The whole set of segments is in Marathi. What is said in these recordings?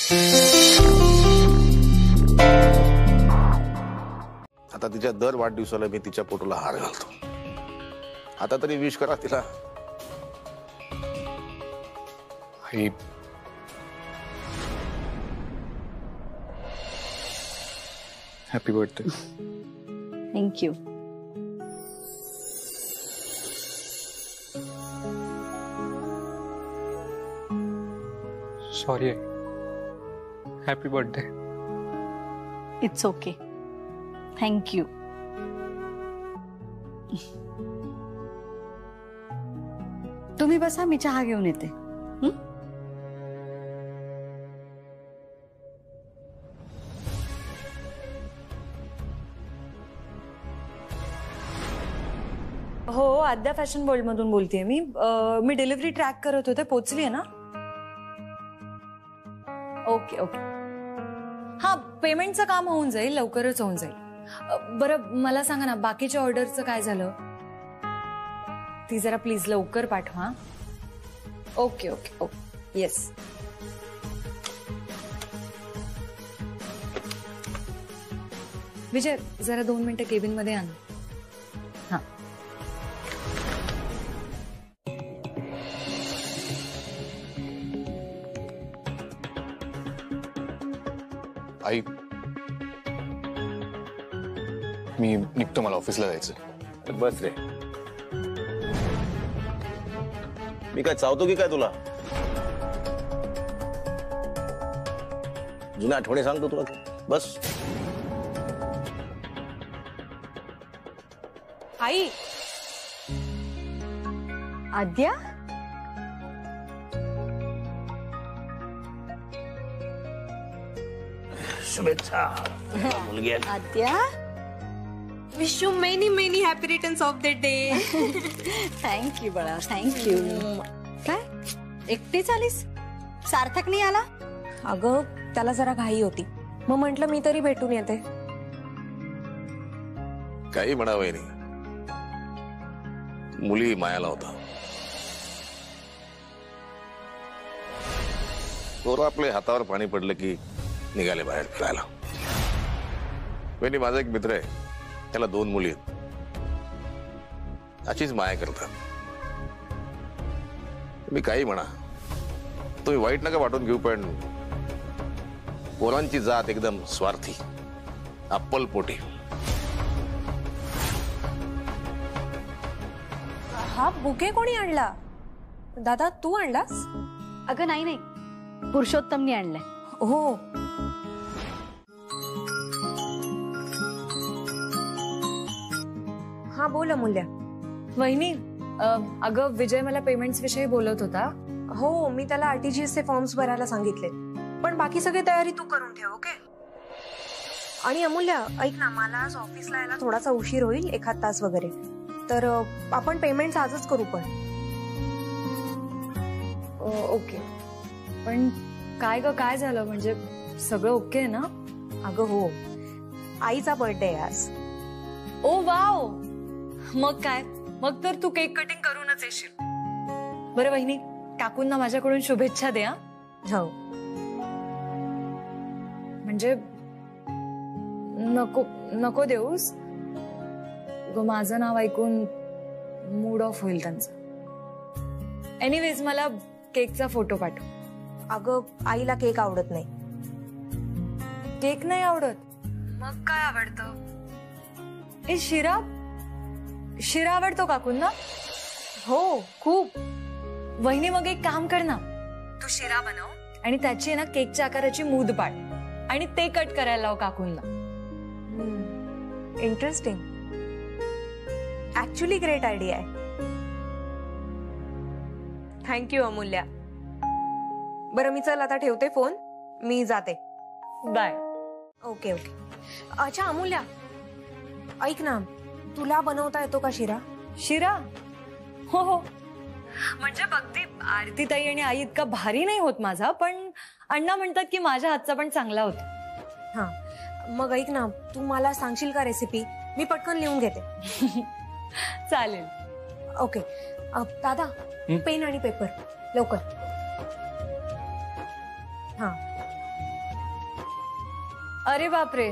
आता तिच्या दर वाढदिवसाला मी तिच्या फोटोला हार घालतो. आता तरी विश करा तिला. Happy birthday. Thank you. Sorry. Happy birthday. It's okay. Thank you. तुम्ही बसा, मी चहा घेऊन येते. हो, आद्या फॅशन वर्ल्ड मधून बोलतेय मी. मी डिलिव्हरी ट्रॅक करत होते. पोचली आहे ना? Okay okay. हा, पेमेंटचं काम होऊन जाईल, लवकरच होऊन जाईल. बरं मला सांगा ना, बाकीच्या ऑर्डरचं काय झालं? ती जरा प्लीज लवकर पाठवा. Okay okay okay. येस. विजय, जरा 2 मिनिटं केबिन मध्ये आण. हा. आई, मी निघतो, मला ऑफिसला जायचं. बस रे. मी काय चावतो की काय तुला? जुन्या आठवणी सांगतो तुला. बस. आई. आद्या, शुभेच्छा मुलगी. Aadya, wish you many many happy returns of the day. Thank you बाळा, थँक्यू. काय एकटीच आलीस? सार्थक नाही आला? अगं, त्याला जरा घाई होती, मग म्हंटल मी तरी भेटून येते. काही म्हणा वहिनी, मुली मायाला होता. पोरं आपले हातावर पाणी पडलं की निघाले बाहेर फिरायला. वहिनी, माझा एक मित्र आहे, त्याला 2 मुली आहेत. अशीच माया करतात. मी काही म्हणा, तुम्ही वाईट नका वाटून घेऊ, पण पोरांची जात एकदम स्वार्थी, अप्पलपोटी. हा बुके कोणी आणला? दादा, तू आणलास? अगं नाही, पुरुषोत्तमनी आणलंय. हो. हा, बोल अमूल्य. वहिनी, अगं विजय मला पेमेंट्स विषयी बोलत होता. हो, मी त्याला RTGS चे फॉर्म्स भरायला सांगितले, पण बाकी सगळी तयारी तू करून ठेव. ओके. आणि अमूल्य, ऐक ना, मला आज ऑफिसला यायला थोडासा उशीर होईल, 1 तास वगैरे. तर आपण पेमेंट आजच करू. पण ओके. पण काय झालं? म्हणजे सगळं ओके आहे ना? अगं हो, आईचा बर्थडे आहे आज. ओ वाव. मग काय, मग तर तू केक कटिंग करूनच येशील. बरं वहिनी, काकूंना माझ्याकडून शुभेच्छा द्या. हो. म्हणजे नको देऊस. माझं नाव ऐकून मूड ऑफ होईल त्यांचा. एनिवेज, मला केकचा फोटो पाठव. अगं, आईला केक आवडत नाही. केक नाही आवडत? मग काय आवडतं? ए, शिरा आवडतो काकूंना? हो, खूप. वहिनी, मग एक काम कर ना, तू शिरा बनव आणि त्याची ना केकच्या आकाराची मूद पाड आणि ते कट करायला लाव काकूंना. इंटरेस्टिंग. ऍक्च्युली ग्रेट आयडिया आहे. थँक्यू अमूल्या. बरं, मी चल आता ठेवते फोन, मी जाते. बाय. Okay okay. अच्छा अमूल्या, ऐक ना, तुला बनवता येतो का शिरा? शिरा? हो. म्हणजे बघती, आरती ताई आणि आई इतका भारी नाही होत माझा, पण अण्णा म्हणतात की माझ्या हातचा पण चांगला होता. हा, मग ऐक ना, तू मला सांगशील का रेसिपी? मी पटकन लिहून घेते. चालेल. ओके. दादा, पेन आणि पेपर लवकर. हा, अरे बापरे,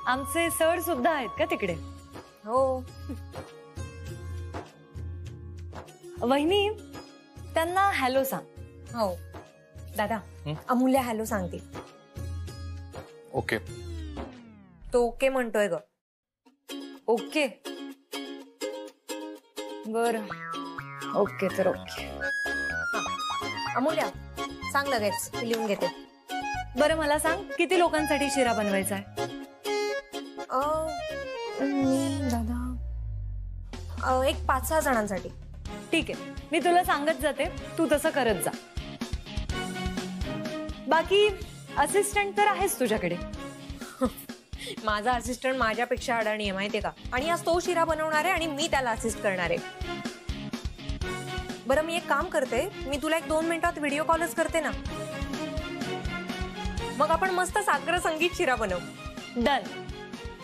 आमचे सर सुद्धा आहेत का तिकडे? हो. वहिनी, त्यांना हॅलो सांग. हो दादा, अमूल्य हॅलो सांगते. ओके. तो ओके म्हणतोय ग. ओके बर, ओके तर ओके. अमूल्य सांग लगेच, लिहून घेते. बरं मला सांग, किती लोकांसाठी शिरा बनवायचा आहे? मी दादा एक 5-6 जणांसाठी. ठीक आहे, मी तुला सांगत जाते, तू तसं करत जा. बाकी असिस्टंट तर आहेच तुझ्याकडे. माझा असिस्टंट माझ्यापेक्षा अडाणी आहे माहितीये का, आणि आज तो शिरा बनवणार आहे आणि मी त्याला असिस्ट करणार आहे. बरं मी एक काम करते, मी तुला 1-2 मिनिटात व्हिडिओ कॉलच करते ना, मग आपण मस्त साखर संगीत शिरा बनवू. डन.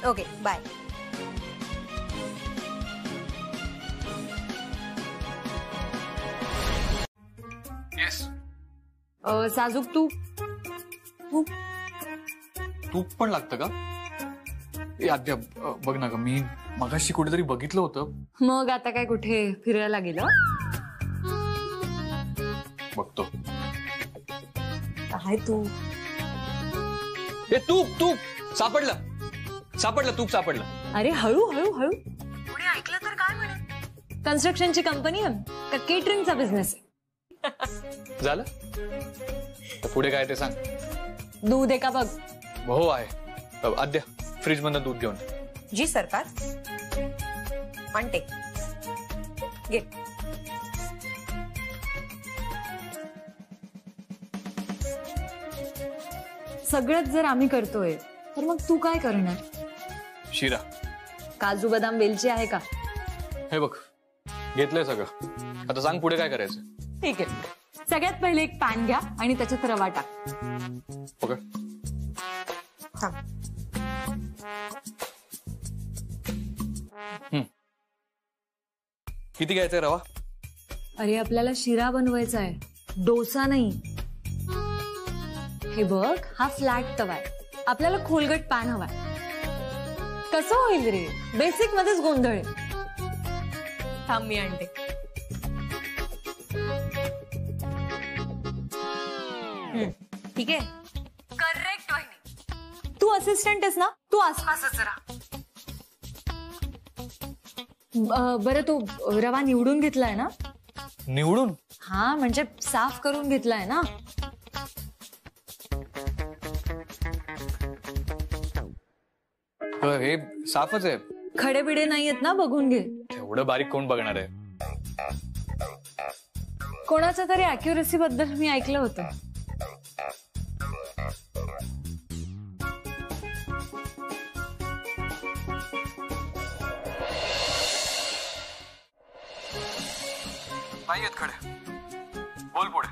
Okay bye. येस. साजूक तूप. तूप पण लागतं का? आद्या बघ ना ग, मी मगाशी कुठेतरी बघितलं होतं. मग आता काय कुठे फिरायला गेलं? बघतो. काय तू? तूप तूप सापडलं तूप सापडलं. अरे हळू हळू हळू. कोणी ऐकलं तर काय म्हणे? कन्स्ट्रक्शनची कंपनी आहे का केटरिंगचा बिझनेस आहे? झालं तर पुढे काय ते सांग. दूध आहे का बघ. हो आहे. आद्या फ्रीज मधनं दूध घेऊन. जी सरकार. आणते. घे. सगळंच जर आम्ही करतोय तर मग तू काय करणार? शिरा. काजू बदाम वेलची आहे का? हे बघ घेतलंय सगळं. आता सांग पुढे काय करायचं. ठीक आहे, सगळ्यात पहिले एक पॅन घ्या आणि त्याच्यात रवा टाक. ओके. थांब. किती घ्यायचंय रवा? अरे आपल्याला शिरा बनवायचा आहे, डोसा नाही. हे बघ, हा फ्लॅट तवा आहे, आपल्याला खोलगट पॅन हवाय. कसं होईल रे, बेसिक मध्येच गोंधळ आहे. थांब मी आणते. ठीक आहे. करेक्ट वहिनी. तू असिस्टंट आहेस ना, तू आसपासच राहा. बरं तो रवा निवडून घेतलाय ना? निवडून? हा म्हणजे साफ करून घेतलाय ना? हे साफच आहे. खडे बिडे नाहीयेत ना, बघून घे. एवढं बारीक कोण बघणार आहे. कोणाच्या तरी अॅक्युरेसी बद्दल मी ऐकलं होतं. नाहीयेत खडे, बोल पुढे.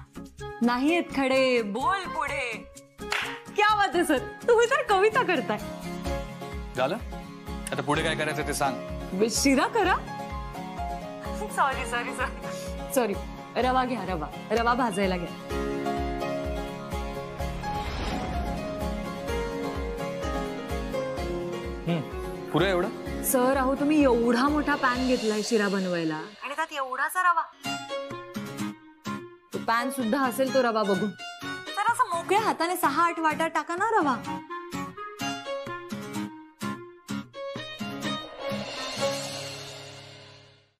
नाहीयेत खडे, बोल पुढे. क्या बात आहे सर, तुम्ही तर कविता करताय. झालं, आता पुढे काय करायचं ते सांग. शिरा करा. Sorry sorry sorry sorry. रवा घ्या, रवा भाजायला घ्या. पुरे एवढं? सर अहो, तुम्ही एवढा मोठा पॅन घेतलाय शिरा बनवायला आणि त्यात एवढासा रवा. तो पॅन सुद्धा असेल तो रवा बघून. तर असं मोकळ्या हाताने 6-8 वाटा टाका ना रवा.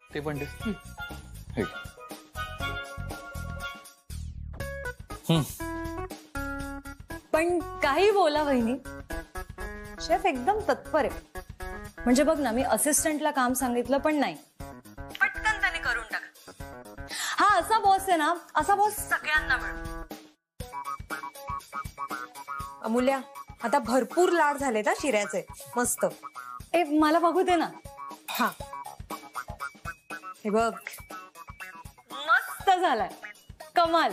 ते पण पण काही बोला वहिनी, शेफ एकदम तत्पर आहे. म्हणजे बघ ना, मी असिस्टंटला काम सांगितलं पण नाही, पटकन त्याने करून टाकलं. हा असा बॉस आहे ना, असा बॉस सगळ्यांना मिळतो. अमूल्या, आता भरपूर लाड झाले ना शिऱ्याचे. मस्त. ए मला बघू दे ना. हा हे बघ, मस्त झालाय, कमाल.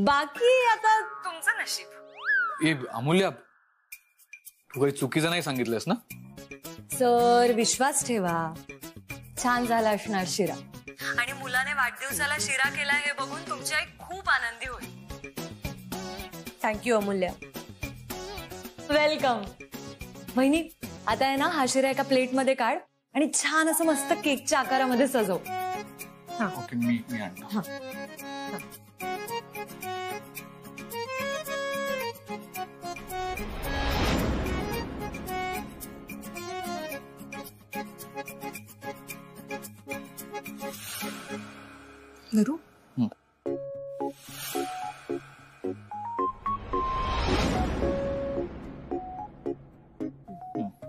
बाकी आता तुमचं नशीब. ए अमूल्या, तू काही चुकीचं नाही सांगितलंस ना? सर विश्वास ठेवा, छान झाला असणार शिरा. आणि मुलाने वाढदिवसाला शिरा केला हे बघून तुमची आई खूप आनंदी होईल. थँक्यू अमूल्या. वेलकम. वहिनी आता आहे ना हा शिरा एका प्लेट मध्ये काढ आणि छान असं मस्त केकच्या आकारामध्ये सजव. ओके मी आणतो. धरू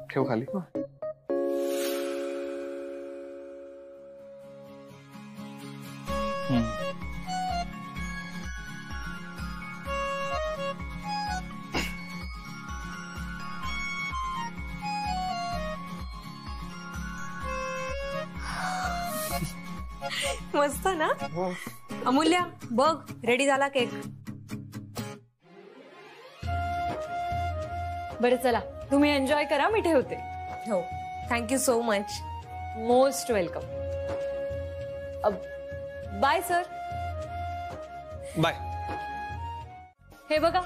ठेव खाली. मस्त ना. अमूल्य बघ रेडी झाला केक. बरं चला तुम्ही एन्जॉय करा, मी ठेवते. हो thank you so much. Most welcome. Bye sir. Bye. हे बघा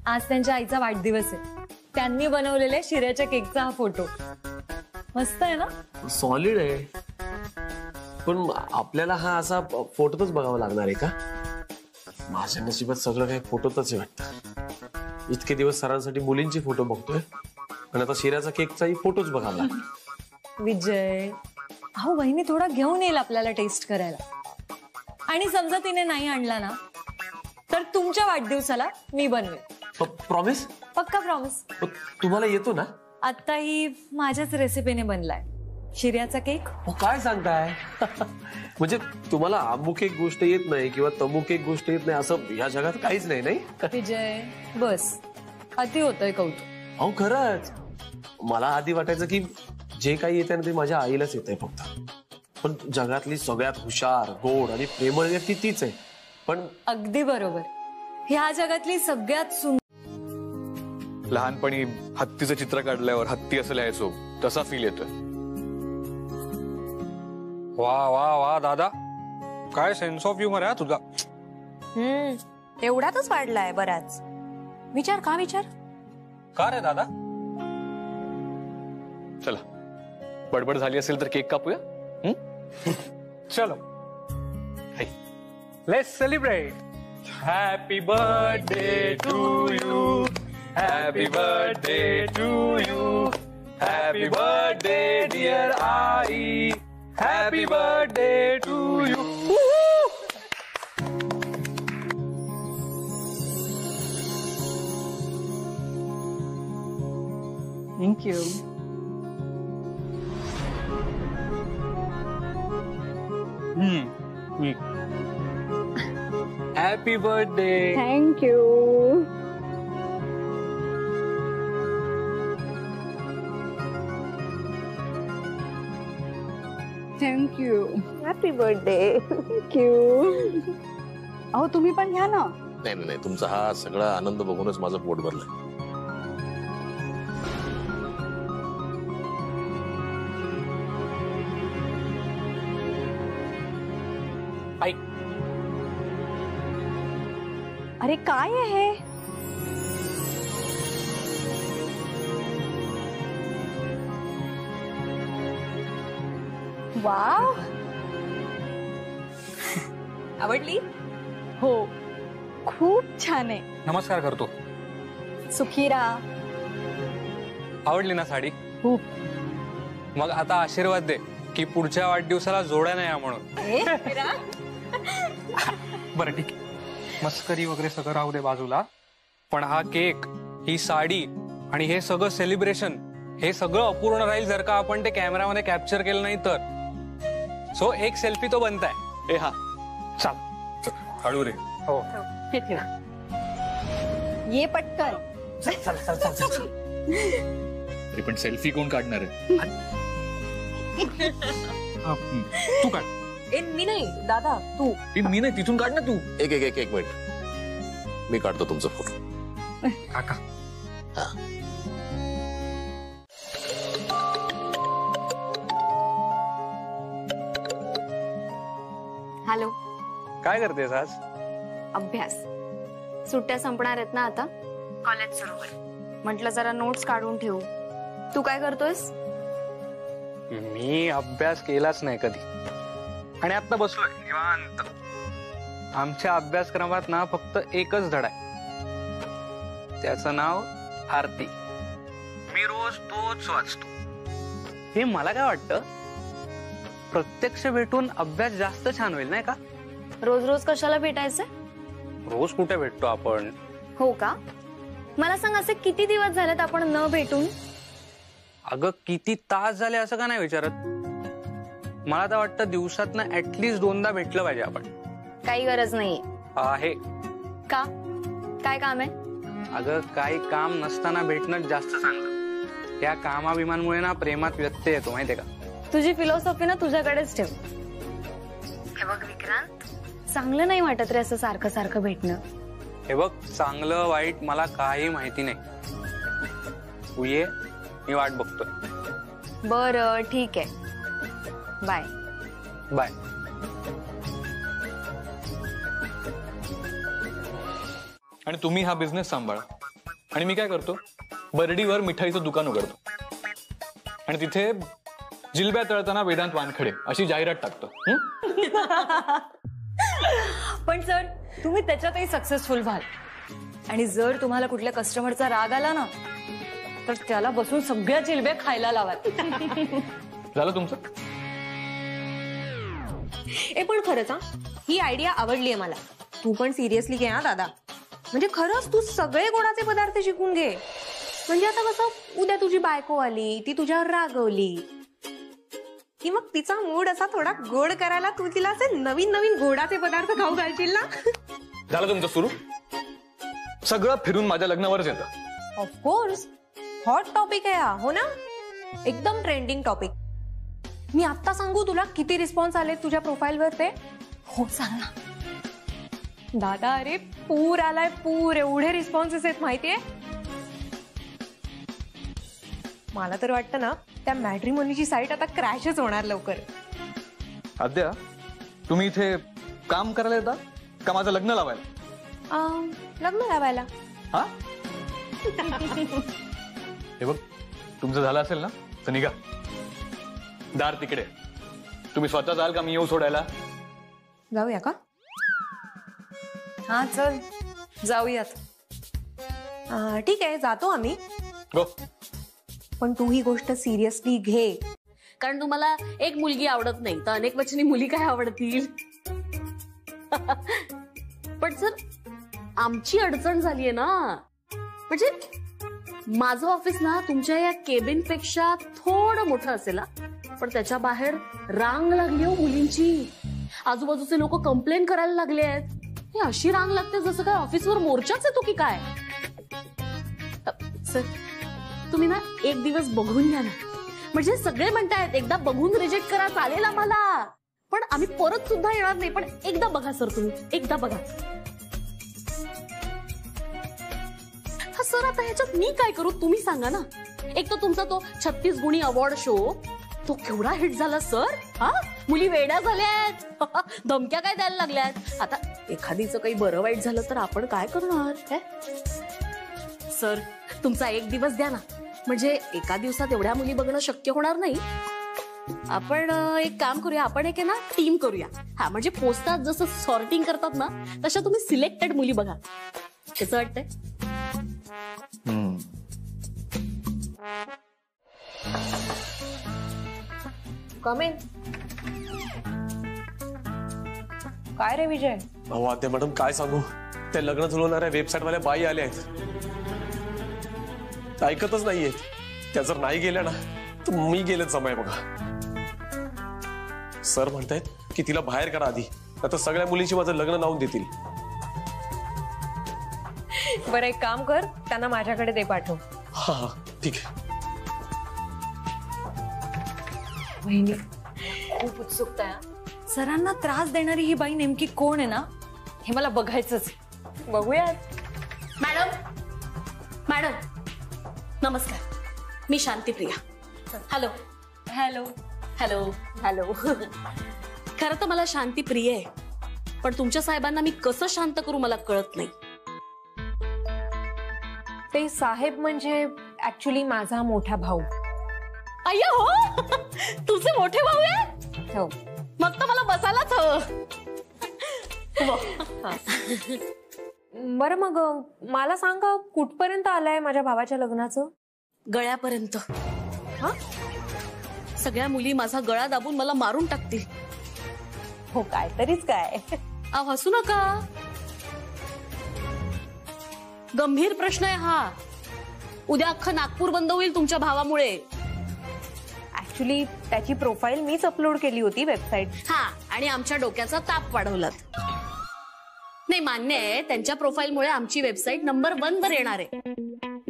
आज त्यांच्या आईचा वाढदिवस आहे. त्यांनी बनवलेल्या शिऱ्याच्या केकचा हा फोटो मस्त आहे ना. सॉलिड आहे. पण आपल्याला हा असा फोटोतच बघावा लागणार आहे का? माझ्या नशिबात सगळं काही फोटोतच आहे वाटतं. इतके दिवस सरांसाठी मुलींचे फोटो बघतोय आणि आता शिऱ्याचा केकचाही फोटोच बघावा लागला. विजय अहो वहिनी थोडा घेऊन येईल आपल्याला टेस्ट करायला. आणि समजा तिने नाही आणला ना तर तुमच्या वाढदिवसाला मी बनवेन. प्रॉमिस? पक्का प्रॉमिस. तुम्हाला येतो ना? आताही माझ्याच रेसिपीने बनलाय शिऱ्याचा केक. काय सांगताय? म्हणजे तुम्हाला अमुक एक गोष्ट येत नाही किंवा तमुक एक गोष्ट येत नाही असं या जगात काहीच नाही. नाही विजय बस अति होतंय कौतुक. अहो खरंच मला आधी वाटायचं की जे काही येते ना ते माझ्या आईलाच येत आहे फक्त. पण जगातली सगळ्यात हुशार गोड आणि प्रेमळ व्यक्ती तीच आहे. पण अगदी बरोबर. ह्या जगातली सगळ्यात सुंदर. लहानपणी हत्तीचं चित्र काढल्यावर हत्ती असं लिहायचो तसा फील येतोय. वा वा वा दादा काय सेन्स ऑफ ह्युमर आहे तुझा. एवढ्यातच वाढलाय बराच. विचार का विचार. का रे दादा? चला बडबड झाली असेल तर केक कापूया. चलो let's celebrate. Happy birthday to you. Happy birthday to you. Happy birthday dear आई. Happy birthday to you. Thank you. Happy birthday. Thank you. Thank you. Happy birthday. Thank you. अहो तुम्ही पण घ्या ना. नाही नाही तुमचा हा सगळा आनंद बघूनच माझं पोट भरलंय. आई अरे काय आहे हे? वाव. आवडली? हो खूप छान आहे. नमस्कार करतो. सुखी राहा. आवडली ना साडी? खूप. मग आता आशीर्वाद दे की पुढच्या वाढदिवसाला जोड्या नाही या म्हणून. बरं ठीक आहे मस्करी वगैरे सगळं राहू दे बाजूला. पण हा केक ही साडी आणि हे सगळं सेलिब्रेशन हे सगळं अपूर्ण राहील जर का आपण ते कॅमेरामध्ये कॅप्चर केलं नाही तर. सो एक सेल्फी तो बनताय. ए हा चाल हळू रे. हो हे ठेवा. ये पटकन. तरी पण सेल्फी कोण काढणार आहे? तू काढ. मी नाही दादा तू. मी नाही तिथून काढ ना तू. एक मिनिट मी काढतो तुमचा फोटो. काका हॅलो. काय करतेस आज? अभ्यास. सुट्ट्या संपणार आहेत ना आता. कॉलेज सुरू आहे. म्हटलं जरा नोट्स काढून ठेवू. तू काय करतोयस? मी अभ्यास केलाच नाही कधी आणि आता बसलोय निवांत. आमच्या अभ्यासक्रमात ना फक्त एकच धडा आहे, त्याचं नाव आरती. मी रोज तोच वाचतो. हे मला काय वाटतं, प्रत्यक्ष भेटून अभ्यास जास्त छान होईल नाही का? रोज रोज कशाला भेटायचंय? रोज कुठे भेटतो आपण? हो का? मला सांग, असे किती दिवस झालेत आपण न भेटून? अगं किती तास झाले असं का नाही विचारत? मला तर वाटतं दिवसातनं ऍटलीस्ट 2दा भेटलं पाहिजे आपण. काही गरज नाही आहे. का? काय काम आहे? अगं काही काम नसताना भेटणं जास्त चांगलं. या कामाभिमानमुळे ना प्रेमात व्यत्यय येतो माहितीये का? तुझी फिलॉसॉफी ना तुझ्याकडेच ठेव. हे बघ विक्रांत, चांगलं नाही वाटत रे असं सारखं सारखं भेटणं. हे बघ, चांगलं वाईट मला काही माहिती नाही. तू ये, मी वाट बघतोय. बरं ठीक आहे, बाय. बाय. आणि तुम्ही हा बिझनेस सांभाळा आणि मी काय करतो, बर्डीवर मिठाईचं दुकान उघडतो आणि तिथे जिलब्या तळताना वेदांत वानखडे अशी जाहिरात टाकतो. पण सर, तुम्ही त्याच्यातही सक्सेसफुल व्हाल. आणि जर तुम्हाला कुठल्या कस्टमरचा राग आला ना, तर त्याला बसून सगळ्या जिलब्या खायला लावाल. झालं तुमचं? पण खरंच ही आयडिया आवडलीये मला. तू पण सिरियसली घे हा दादा. म्हणजे खरंच तू सगळे गोडाचे पदार्थ शिकून घे. म्हणजे आता कसं, उद्या तुझी बायको आली, ती तुझ्यावर रागवली की मग तिचा मूड असा थोडा गोड करायला तू तिला असे नवीन नवीन गोडाचे पदार्थ खाऊ घालशील ना. झालं तुमचं सुरू? सगळं फिरून माझ्या लग्नावरच येतं. ऑफकोर्स, हॉट टॉपिक आहे हा, हो ना? एकदम ट्रेंडिंग टॉपिक. मी आता सांगू तुला किती रिस्पॉन्स आले तुझ्या प्रोफाईलवर ते? हो सांग ना. दादा, अरे पूर आलाय, पूर. एवढे रिस्पॉन्सेस आहेत माहितीये. मला तर वाटतं ना, त्या मॅट्रिमोनीची साईट आता क्रॅशच होणार लवकर. आद्या, तुम्ही इथे काम करायला येता का माझं लग्न लावायला? लग्न लावायला. हा? हे बघ, तुमचं झालं असेल ना तर निघा. दार तिकडे. तुम्ही स्वतः जाल का मी येऊ सोडायला? जाऊया का? हा चल जाऊयात. ठीक आहे, जातो आम्ही. गो. पण तू ही गोष्ट सिरियसली घे. कारण तुम्हाला एक मुलगी आवडत नाही तर अनेक वचनी मुली काय आवडतील. पण सर, आमची अडचण झालीये ना. म्हणजे माझं ऑफिस ना तुमच्या या केबिन पेक्षा थोडं मोठं असेल, पण त्याच्या बाहेर रांग लागली हो मुलींची. आजूबाजूचे लोक कंप्लेन करायला लागले आहेत. ही अशी रांग लागते जसं काय ऑफिसवर मोर्चाच येतो की काय. सर, तुम्ही ना एक दिवस बघून घ्या ना. म्हणजे सगळे म्हणतायत एकदा बघून रिजेक्ट करा, चालेल आम्हाला. पण आम्ही परत सुद्धा येणार नाही. पण एकदा बघा सर, तुम्ही एकदा बघा. हा सर, आता ह्याच्यात मी काय करू तुम्ही सांगा ना. एक तर तुमचा तो 36 गुणी अवॉर्ड शो, तो केवढा हिट झाला सर. हा, मुली वेड्या झाल्यात, धमक्या काय द्यायला लागल्यात. आता एखादीचं काही बरं वाईट झालं तर आपण काय करणार? सर, तुमचा एक दिवस द्या ना. म्हणजे एका दिवसात एवढ्या मुली बघणं शक्य होणार नाही. आपण एक काम करूया, आपण एक आहे ना टीम करूया. हा, म्हणजे पोस्टात जसं सॉर्टिंग करतात ना, तशा तुम्ही सिलेक्टेड मुली बघा. कसं वाटतंय? कमेन. काय रे विजय? अहो आद्या मॅडम, काय सांगू, त्या लग्न जुळवणाऱ्या वेबसाईट वाल्या बाई आल्या आहेत. ऐकतच नाहीये. त्या जर नाही गेल्या ना तर मी गेलेच जमाय बघा. सर म्हणतायत की तिला बाहेर करा आधी, आता सगळ्या मुलींची माझं लग्न लावून देतील. बरं, एक काम कर, त्यांना माझ्याकडे ते पाठव. हा हा, ठीक आहे. वहिनी, खूप उत्सुकता आहे. सरांना त्रास देणारी ही बाई नेमकी कोण आहे ना, हे मला बघायचंच. बघूयात. मॅडम, मॅडम नमस्कार, मी Shanti Priya. Hello hello hello hello. खरं तर मला शांती प्रिय आहे, पण तुमच्या साहेबांना मी कसं शांत करू मला कळत नाही. ते साहेब म्हणजे ऍक्च्युली माझा मोठा भाऊ. अय्या हो, तुझे मोठे भाऊ आहे? हो. मग तर मला बसायलाच हवं. बरं मग मला सांगा कुठपर्यंत आलंय माझ्या भावाच्या लग्नाचं? गळ्यापर्यंत. हा, सगळ्या मुली माझा गळा दाबून मला मारून टाकतील. हो काय तरीच काय. हसू नका, गंभीर प्रश्न आहे हा. उद्या अख्खं नागपूर बंद होईल तुमच्या भावामुळे. ऍक्च्युली त्याची प्रोफाईल मीच अपलोड केली होती वेबसाईट. हा, आणि आमच्या डोक्याचा ताप वाढवलात. नाही, मान्य आहे त्यांच्या प्रोफाईलमुळे आमची वेबसाईट नंबर 1 वर येणार आहे.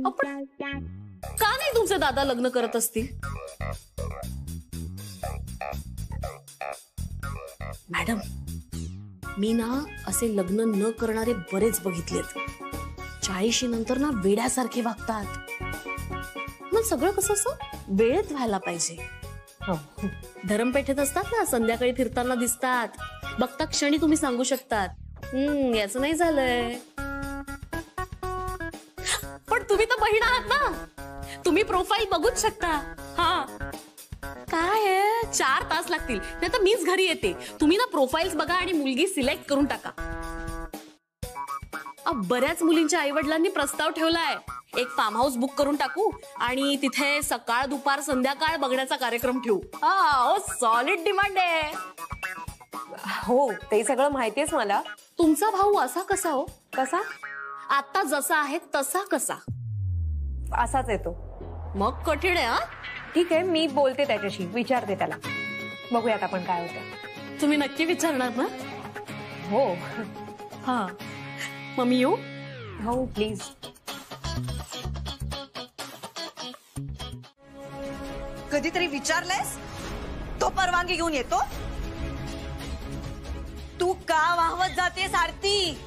पण का नाही तुमचे दादा लग्न करत असतील? मॅडम, मी ना असे लग्न न करणारे बरेच बघितलेत. 40 नंतर ना वेड्यासारखे वागतात. मग सगळं कसं असं वेळेत व्हायला पाहिजे. धरमपेठेत असतात ना, संध्याकाळी फिरताना दिसतात. बघता क्षणी तुम्ही सांगू शकतात याचं नाही झालंय. पण तुम्ही तर बहीण आहात ना, तुम्ही प्रोफाईल बघूच शकता. हा काय आहे, 4 तास लागतील, नाही तर मीच घरी येते. तुम्ही ना प्रोफाईल्स बघा आणि मुलगी सिलेक्ट करून टाका. बऱ्याच मुलींच्या आईवडिलांनी प्रस्ताव ठेवलाय, एक फार्म हाऊस बुक करून टाकू आणि तिथे सकाळ दुपार संध्याकाळ बघण्याचा कार्यक्रम ठेवू. हो, सॉलिड डिमांड आहे. हो, ते सगळं माहितीयच मला. तुमचा भाऊ असा कसा हो? कसा? आता जसा आहे तसा कसा? असाच येतो. मग कठीण आहे. हा, ठीक आहे, मी बोलते त्याच्याशी, विचारते त्याला. बघूयात आपण काय होतं. तुम्ही नक्की विचारणार ना? हो. हा, मग मी येऊ? हो प्लीज. कधीतरी विचारलंयस तो परवानगी घेऊन येतो? तू का वाहवत जातेस आरती?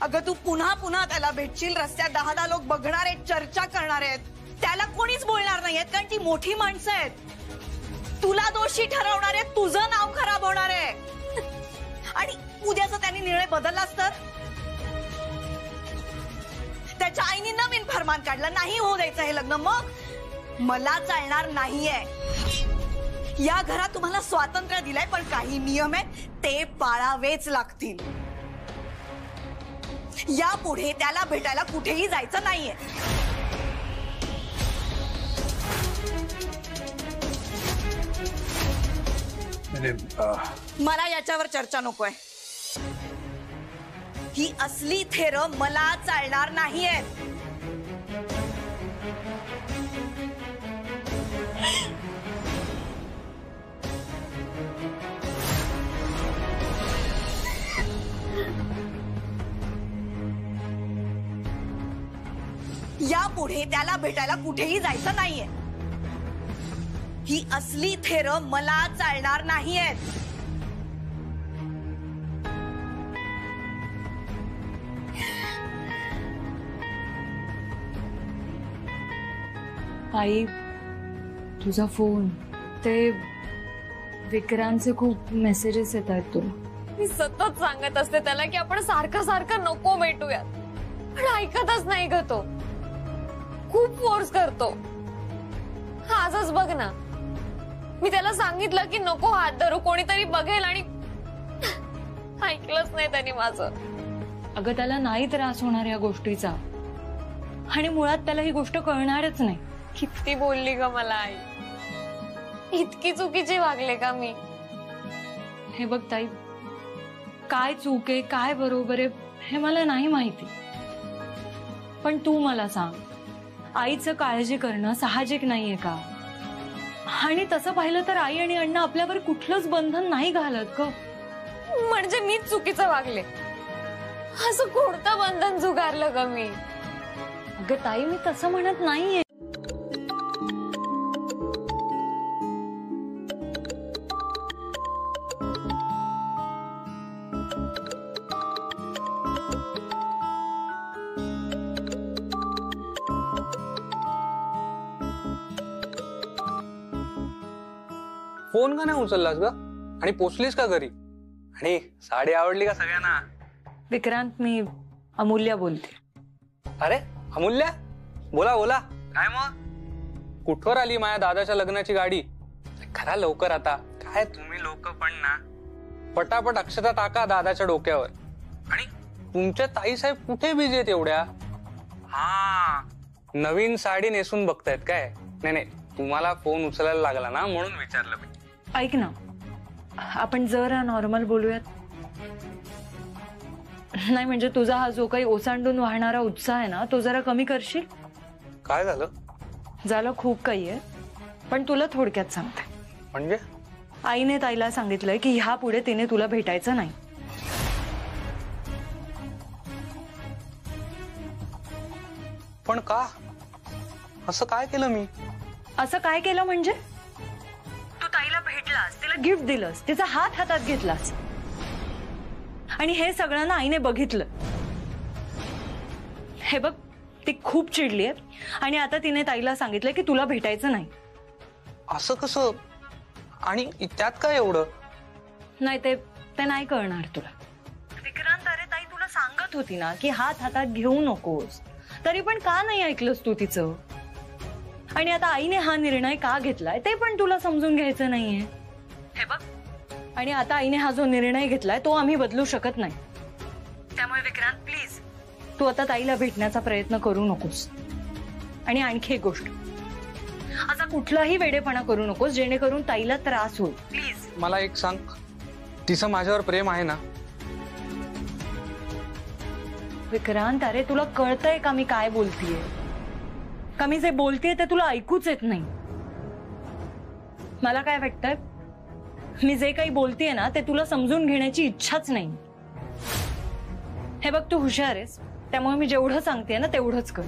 अगं तू पुन्हा पुन्हा त्याला भेटशील, रस्त्यात 10 लोक बघणार आहेत, चर्चा करणार आहेत. त्याला कोणीच बोलणार नाहीयेत, कारण ती मोठी माणसं आहेत. तुला दोषी ठरवणार आहेत, तुझं नाव खराब होणार आहे. आणि उद्याचा त्यांनी निर्णय बदललास तर? त्याच्या आईने नवीन फरमान काढलं, नाही होऊ द्यायचं हे लग्न. मग मला चालणार नाहीये. या घरात तुम्हाला स्वातंत्र्य दिलंय, पण काही नियम आहेत ते पाळावेच लागतील. यापुढे त्याला भेटायला कुठेही जायचं नाहीये. मला याच्यावर चर्चा नकोय. ही असली थेरं मला चालणार नाहीये. यापुढे त्याला भेटायला कुठेही जायचं नाहीये. ही असली थेरं मला चालणार नाहीयेत. आई, तुझा फोन, ते विक्रांतचे खूप मेसेजेस येत आहेत तुला. मी सतत सांगत असते त्याला की आपण सारखं सारखं नको भेटूयात, पण ऐकतच नाही ग. तो खूप फोर्स करतो. आजच बघ ना, मी त्याला सांगितलं की नको हात धरू, कोणीतरी बघेल, आणि ऐकलंच नाही त्यांनी माझं. अगं त्याला नाही त्रास होणार या गोष्टीचा, आणि मुळात त्याला ही गोष्ट कळणारच नाही. किती बोलली ग मला आई, इतकी चुकीची वागले का मी? हे बघ ताई, काय चूक आहे काय बरोबर आहे हे मला नाही माहिती, पण तू मला सांग, आईचं काळजी करणं साहजिक नाहीये का? आणि तसं पाहिलं तर आई आणि अण्णा आपल्यावर कुठलंच बंधन नाही घालत ग. म्हणजे मीच चुकीचं वागले? असं कोणतं बंधन झुगारलं ग मी? अगं ताई, मी तसं म्हणत नाहीये. फोन का नाही उचललास ग? आणि पोचलीस का घरी? आणि साडी आवडली का सगळ्यांना? विक्रांत, मी अमूल्या बोलते. अरे अमूल्या, बोला बोला. काय मग कुठवर आली माझ्या दादाच्या लग्नाची गाडी? खरा लवकर आता. काय तुम्ही लोक पण ना, पटापट अक्षता टाका दादाच्या डोक्यावर. आणि तुमच्या ताईसाहेब कुठे बिझी आहेत एवढ्या? हा, नवीन साडी नेसून बघतायत काय? नाही नाही, तुम्हाला फोन उचलायला लागला ना म्हणून विचारलं मी. ऐक ना, आपण जरा नॉर्मल बोलूयात. नाही म्हणजे तुझा हा जो काही ओसांडून वाहणारा उत्साह आहे ना, तो जरा कमी करशील? काय झालं? झालं खूप काही आहे, पण तुला थोडक्यात सांगते. म्हणजे? आईने ताईला सांगितलंय की ह्या पुढे तिने तुला भेटायचं नाही. पण का? असं काय केलं मी? असं काय केलं म्हणजे? तू ताईला भेटलास, तिला गिफ्ट दिलंस, तिचा हात हातात घेतलास, आणि हे सगळं ना आईने बघितलं. हे बघ, ती खूप चिडली आहे आणि आता तिने ताईला सांगितलं की तुला भेटायचं नाही. असं कसं? आणि त्यात काय एवढं? नाही ते नाही कळणार तुला. विक्रांत, अरे ताई तुला सांगत होती ना की हात हातात घेऊ नकोस, तरी पण का नाही ऐकलंस तू तिचं? आणि आता आईने हा निर्णय का घेतलाय ते पण तुला समजून घ्यायचं नाहीये. हे बघ, आणि आता आईने हा जो निर्णय घेतलाय तो आम्ही बदलू शकत नाही. त्यामुळे विक्रांत प्लीज, तू आता ताईला भेटण्याचा प्रयत्न करू नकोस. आणि आणखी एक गोष्ट, असा कुठलाही वेडेपणा करू नकोस जेणेकरून ताईला त्रास होईल. प्लीज. मला एक सांग, तिचं माझ्यावर प्रेम आहे ना? विक्रांत, अरे तुला कळतंय का मी काय बोलतीये? का मी जे बोलतेय ते तुला ऐकूच येत नाही? मला काय वाटतंय, मी जे काही बोलतेय ना ते तुला समजून घेण्याची इच्छाच नाही. हे बघ, तू हुशार आहेस, त्यामुळे मी जेवढं सांगतेय ना तेवढंच कर.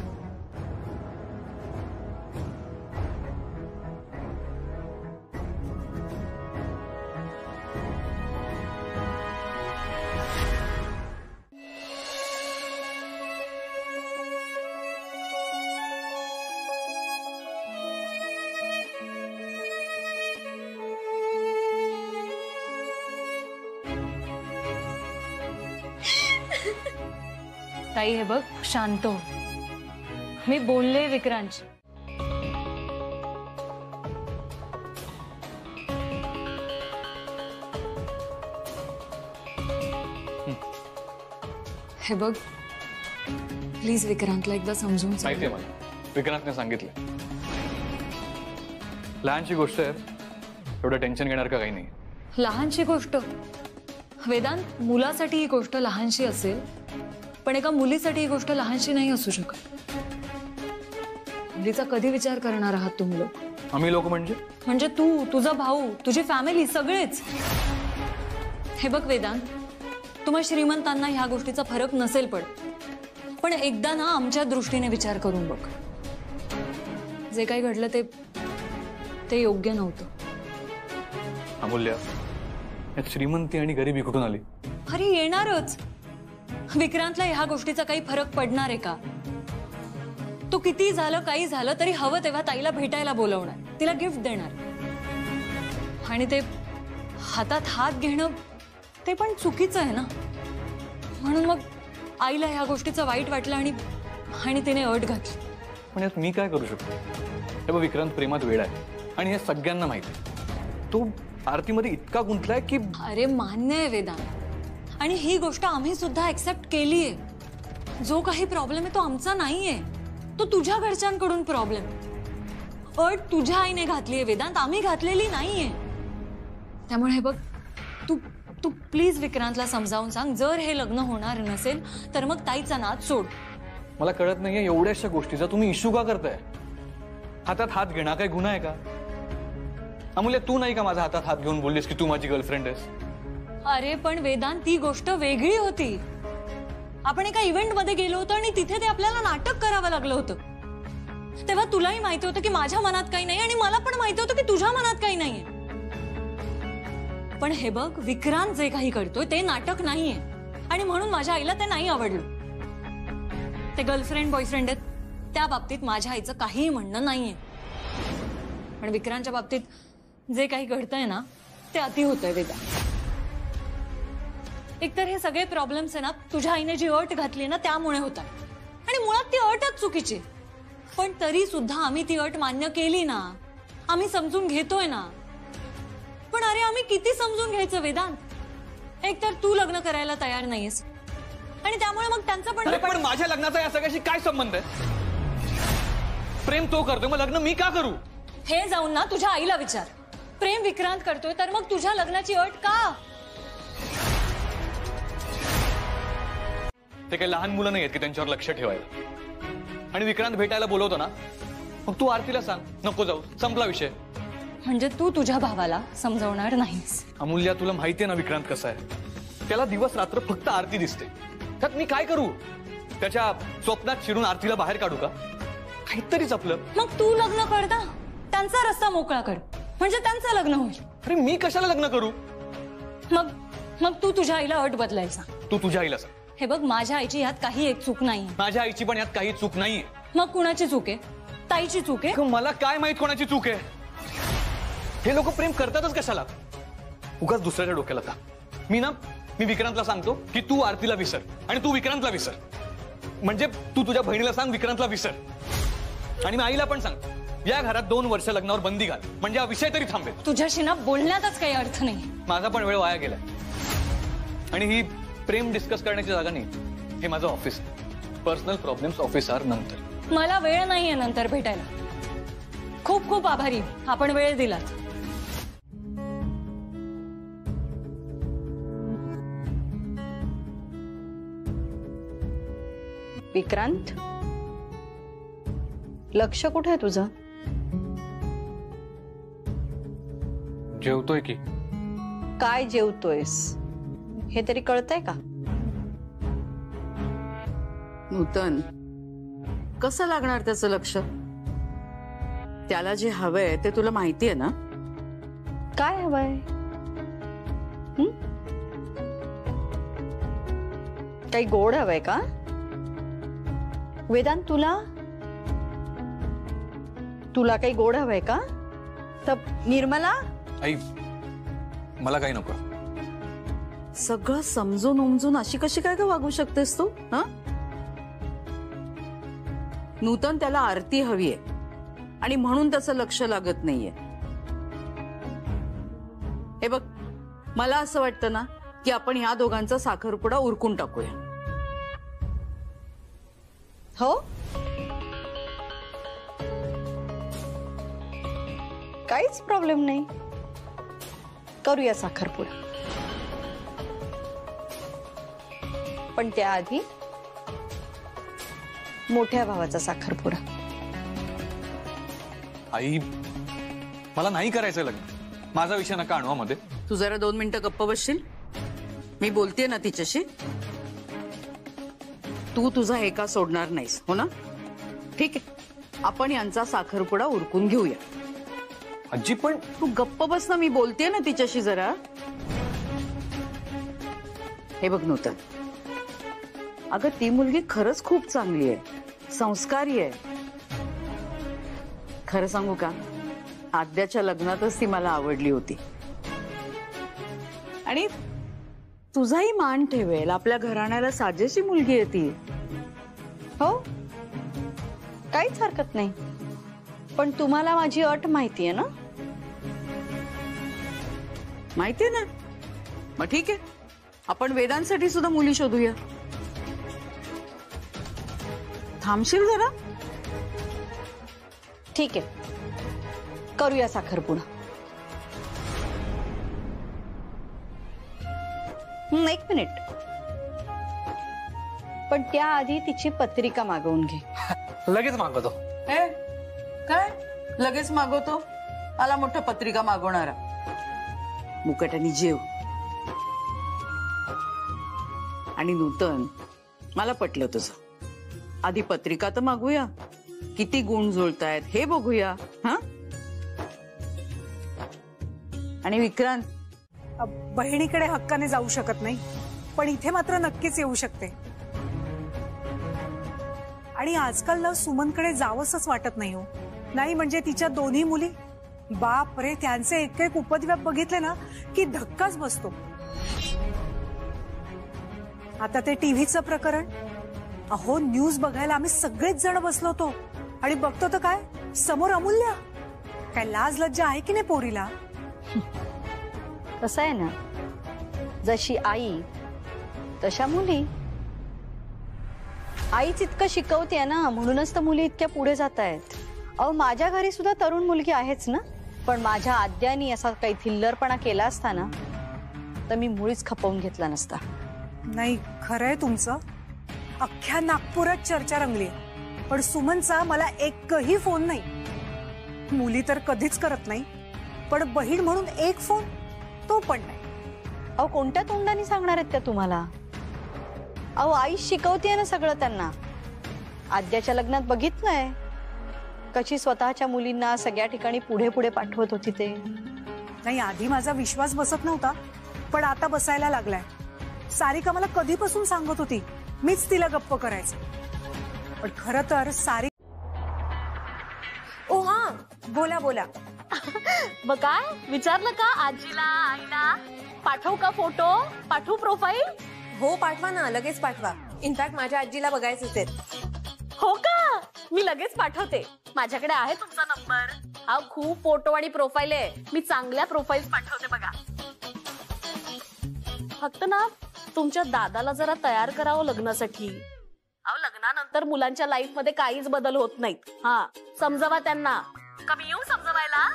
ताई, हे बघ, शांत हो. मी बोलले विक्रांत. हे बघ, प्लीज विक्रांतला एकदा समजून सांग. माहितीये मला, विक्रांतने सांगितलं. लहानशी गोष्ट आहे, एवढं टेन्शन घेणार का काही नाही. लहानशी गोष्ट? वेदांत, मुलासाठी ही गोष्ट लहानशी असेल, पण एका मुलीसाठी ही गोष्ट लहानशी नाही असू शकत. मुलीचा कधी विचार करणार आहात तुम्ही लोक? आम्ही लोक म्हणजे तू, तुझा भाऊ, तुझी फॅमिली, सगळेच. हे बघ वेदांत, तुम्हा श्रीमंतांना ह्या गोष्टीचा फरक नसेल पडत, पण एकदा ना आमच्या दृष्टीने विचार करून बघ. जे काही घडलं ते योग्य नव्हतं. अमूल्या, यात श्रीमंती आणि गरिबी कुठून आली? अरे येणारच. विक्रांतला ह्या गोष्टीचा काही फरक पडणार आहे का? तो किती झालं काही झालं तरी हवं तेव्हा ताईला भेटायला बोलवणार, तिला गिफ्ट देणार. आणि ते हातात हात घेणं ते पण चुकीचं आहे ना. म्हणून मग आईला ह्या गोष्टीचं वाईट वाटलं आणि तिने अट घातली. पण यात मी काय करू शकतो? हे बघ, विक्रांत प्रेमात वेडा आहे आणि हे सगळ्यांना माहिती आहे. तो आरतीमध्ये इतका गुंतलाय की... अरे मान्य आहे वेदांत, आणि ही गोष्ट आम्ही सुद्धा एक्सेप्ट केलीये. जो काही प्रॉब्लेम आहे तो आमचा नाहीये, तो तुझ्या घरच्यांकडून प्रॉब्लेम. अट तुझ्या आईने घातलीये वेदांत, आम्ही घातलेली नाहीये. त्यामुळे हे बघ, तू प्लीज विक्रांतला समजावून सांग, जर हे लग्न होणार नसेल तर मग ताईचा नाद सोड. मला कळत नाहीये एवढ्याशा गोष्टीचा तुम्ही इश्यू का करताय? हातात हात घेणं काही गुन्हा आहे का? अमूल्य, तू नाही का माझ्या हातात हात घेऊन बोललीस की तू माझी गर्लफ्रेंड आहेस? अरे पण वेदांत, ती गोष्ट वेगळी होती. आपण एका इव्हेंट मध्ये गेलो होतो आणि तिथे ते आपल्याला नाटक करावं लागलं होतं. तेव्हा तुलाही माहिती होतं की माझ्या मनात काही नाही आणि मला पण माहिती होतं की तुझ्या मनात काही नाहीये. पण हे बघ, विक्रांत जे काही करतोय ते नाटक नाहीये, आणि म्हणून माझ्या आईला ते नाही आवडलं. ते गर्लफ्रेंड बॉयफ्रेंड आहेत, त्या बाबतीत माझ्या आईचं काहीही म्हणणं नाहीये. पण विक्रांतच्या बाबतीत जे काही घडतंय ना ते अति होतंय वेदांत. एकतर हे सगळे प्रॉब्लेम्स आहे ना तुझ्या आईने जी अट घातली ना त्यामुळे होतात, आणि मुळात ती अटच मुळात चुकीची, पण तरी सुद्धा आम्ही ती अट मान्य केली ना. आम्ही समजून घेतोय ना. पण अरे आम्ही किती समजून घ्यायचं वेदांत? एक तर तू लग्न करायला तयार नाहीयेस आणि त्यामुळे मग त्यांचं अरे पण माझ्या लग्नाचा या सगळ्याशी काय संबंध आहे? प्रेम तो करतोय, मग लग्न मी का करू? हे जाऊन ना तुझ्या आईला विचार. प्रेम विक्रांत करतोय तर मग तुझ्या लग्नाची अट का? ते काही लहान मुलं नाही आहेत की त्यांच्यावर लक्ष ठेवायला. आणि विक्रांत भेटायला बोलवतो ना, मग तू आरतीला सांग नको जाऊ, संपला विषय. म्हणजे तू तुझ्या भावाला समजवणार नाहीस? अमूल्या, तुला माहितीये ना विक्रांत कसा आहे. त्याला दिवस रात्र फक्त आरती दिसते. त्यात मी काय करू? त्याच्या स्वप्नात शिरून आरतीला बाहेर काढू का? काहीतरीच आपलं. मग तू लग्न कर ना, त्यांचा रस्ता मोकळा कर, म्हणजे त्यांचं लग्न होईल. अरे मी कशाला लग्न करू? मग तू तुझ्या आईला अट बदलायचा. तू तुझ्या आईला सांग. हे बघ, माझ्या आईची यात काही एक चूक नाही. माझ्या आईची पण यात काही चूक नाहीये. मग कुणाची चूक आहे? ताईची चूक आहे? मला काय माहित कोणाची चूक आहे? हे लोक प्रेम करतातच कशाला? उगाच दुसऱ्याच्या डोक्याला का? मी विक्रांतला सांगतो की तू आरतीला विसर आणि तू विक्रांतला विसर. म्हणजे तू तुझ्या बहिणीला सांग विक्रांतला विसर. आणि मी आईला पण सांग या घरात 2 वर्ष लग्नावर बंदी घाल, म्हणजे हा विषय तरी थांबेल. तुझ्याशी ना बोलण्यातच काही अर्थ नाही. माझा पण वेळ वाया गेलाय. आणि ही प्रेम डिस्कस करण्याची जागा नाही, हे माझं ऑफिस. पर्सनल प्रॉब्लेम्स ऑफिस आर नंतर. मला वेळ नाहीये नंतर भेटायला. खूप खूप आभारी, आपण वेळ दिलात. विक्रांत, लक्ष कुठे आहे तुझं? जेवतोय की. काय जेवतोयस हे तरी कळतंय का? नूतन, कसं लागणार त्याचं लक्ष? त्याला जे हवंय ते तुला माहितीये ना? काय हवंय? काही गोड हवंय का? वेदांत, तुला काही गोड हवंय का? तर निर्मला, आई मला काही नको. सगळं समजून उमजून अशी कशी काय वागू शकतेस तू? हा, नूतन, त्याला आरती हवीये आणि म्हणून त्याचं लक्ष लागत नाहीये. हे बघ, मला असं वाटतं ना की आपण ह्या दोघांचा साखरपुडा उरकून टाकूया. हो, काहीच प्रॉब्लेम नाही, करूया साखरपुडा. पण त्याआधी मोठ्या भावाचा साखरपुडा. आई, मला नाही करायचं लग्न. माझा विषय नका आणू मध्ये. तू जरा 2 मिनिटं गप्प बसशील? मी बोलतेय ना तिच्याशी. तू तुझा एका सोडणार नाहीस, हो ना? ठीक आहे, आपण यांचा साखरपुडा उरकून घेऊया. आजी पण तू गप्प बस ना, मी बोलतेय ना तिच्याशी जरा. हे बघ नूतन, अगं ती मुलगी खरंच खूप चांगली आहे, संस्कारी आहे. खरं सांगू का, आद्याच्या लग्नातच ती मला आवडली होती. आणि तुझाही मान ठेवेल, आपल्या घराण्याला साजेशी मुलगी आहे ती. हो, काहीच हरकत नाही. पण तुम्हाला माझी अट माहितीये ना? माहितीये ना? मग ठीक आहे, आपण वेदांसाठी सुद्धा मुली शोधूया. थांबशील जरा? ठीक आहे, करूया साखरपुडा. 1 मिनिट, पण त्याआधी तिची पत्रिका मागवून घे. लगेच मागवतो. काय लगेच मागवतो? आला मोठा पत्रिका मागवणारा. मुकटाने जेव. आणि नूतन, मला पटलं तुझं. आधी पत्रिका तर मागूया, किती गुण जुळतायत हे बघूया. हा, आणि विक्रांत, बहिणीकडे हक्काने जाऊ शकत नाही, पण इथे मात्र नक्कीच येऊ शकते. आणि आजकाल ना सुमनकडे जावंसच वाटत नाही हो. नाही म्हणजे तिच्या दोन्ही मुली, बाप रे, त्यांचे एक एक उपद्व्याप बघितले ना की धक्काच बसतो. आता ते टीव्हीचं प्रकरण, अहो न्यूज बघायला आम्ही सगळेच जण बसलो होतो आणि बघतो तर काय समोर अमूल्य. काय लाज लज्जा आहे की नाही पोरीला? कसं आहे ना, जशी आई तशा मुली. आईच इतकं शिकवते ना, म्हणूनच तर मुली इतक्या पुढे जात आहेत. अहो माझ्या घरी सुद्धा तरुण मुलगी आहेच ना, पण माझ्या आद्यानी असा काही थिल्लरपणा केला असता ना तर मी मुळीच खपवून घेतला नसता. नाही खरंय तुमचं, अख्ख्या नागपुरात चर्चा रंगली. पण सुमनचा मला एकही फोन नाही. मुली तर कधीच करत नाही, पण बहीण म्हणून एक फोन तो पण नाही. अहो कोणत्या तोंडाने सांगणार आहेत त्या तुम्हाला? अहो आई शिकवते ना सगळं त्यांना. आद्याच्या लग्नात बघितलंय कशी स्वतःच्या मुलींना सगळ्या ठिकाणी पुढे पुढे पाठवत होती ते. नाही आधी माझा विश्वास बसत नव्हता, पण आता बसायला लागलाय. सारिका मला कधीपासून सांगत होती, मीच तिला गप्प करायचं. पण खरं तर ओ हा बोला बोला. मग काय विचारलं का आजीला आईला? पाठवू का फोटो? पाठवू प्रोफाईल? हो पाठवा ना, लगेच पाठवा. इनफॅक्ट माझ्या आजीला बघायचंच आहे. हो का? मी लगेच पाठवते. माझ्याकडे आहे तुमचा नंबर. हा खूप फोटो आणि प्रोफाईल आहे. मी चांगल्या प्रोफाईल पाठवते बघा. फक्त ना तुमच्या दादाला जरा तयार करावं लग्नासाठी. अहो लग्नानंतर मुलांच्या लाईफ मध्ये काहीच बदल होत नाहीत. हा समजावा त्यांना. कमी येऊ समजवायला?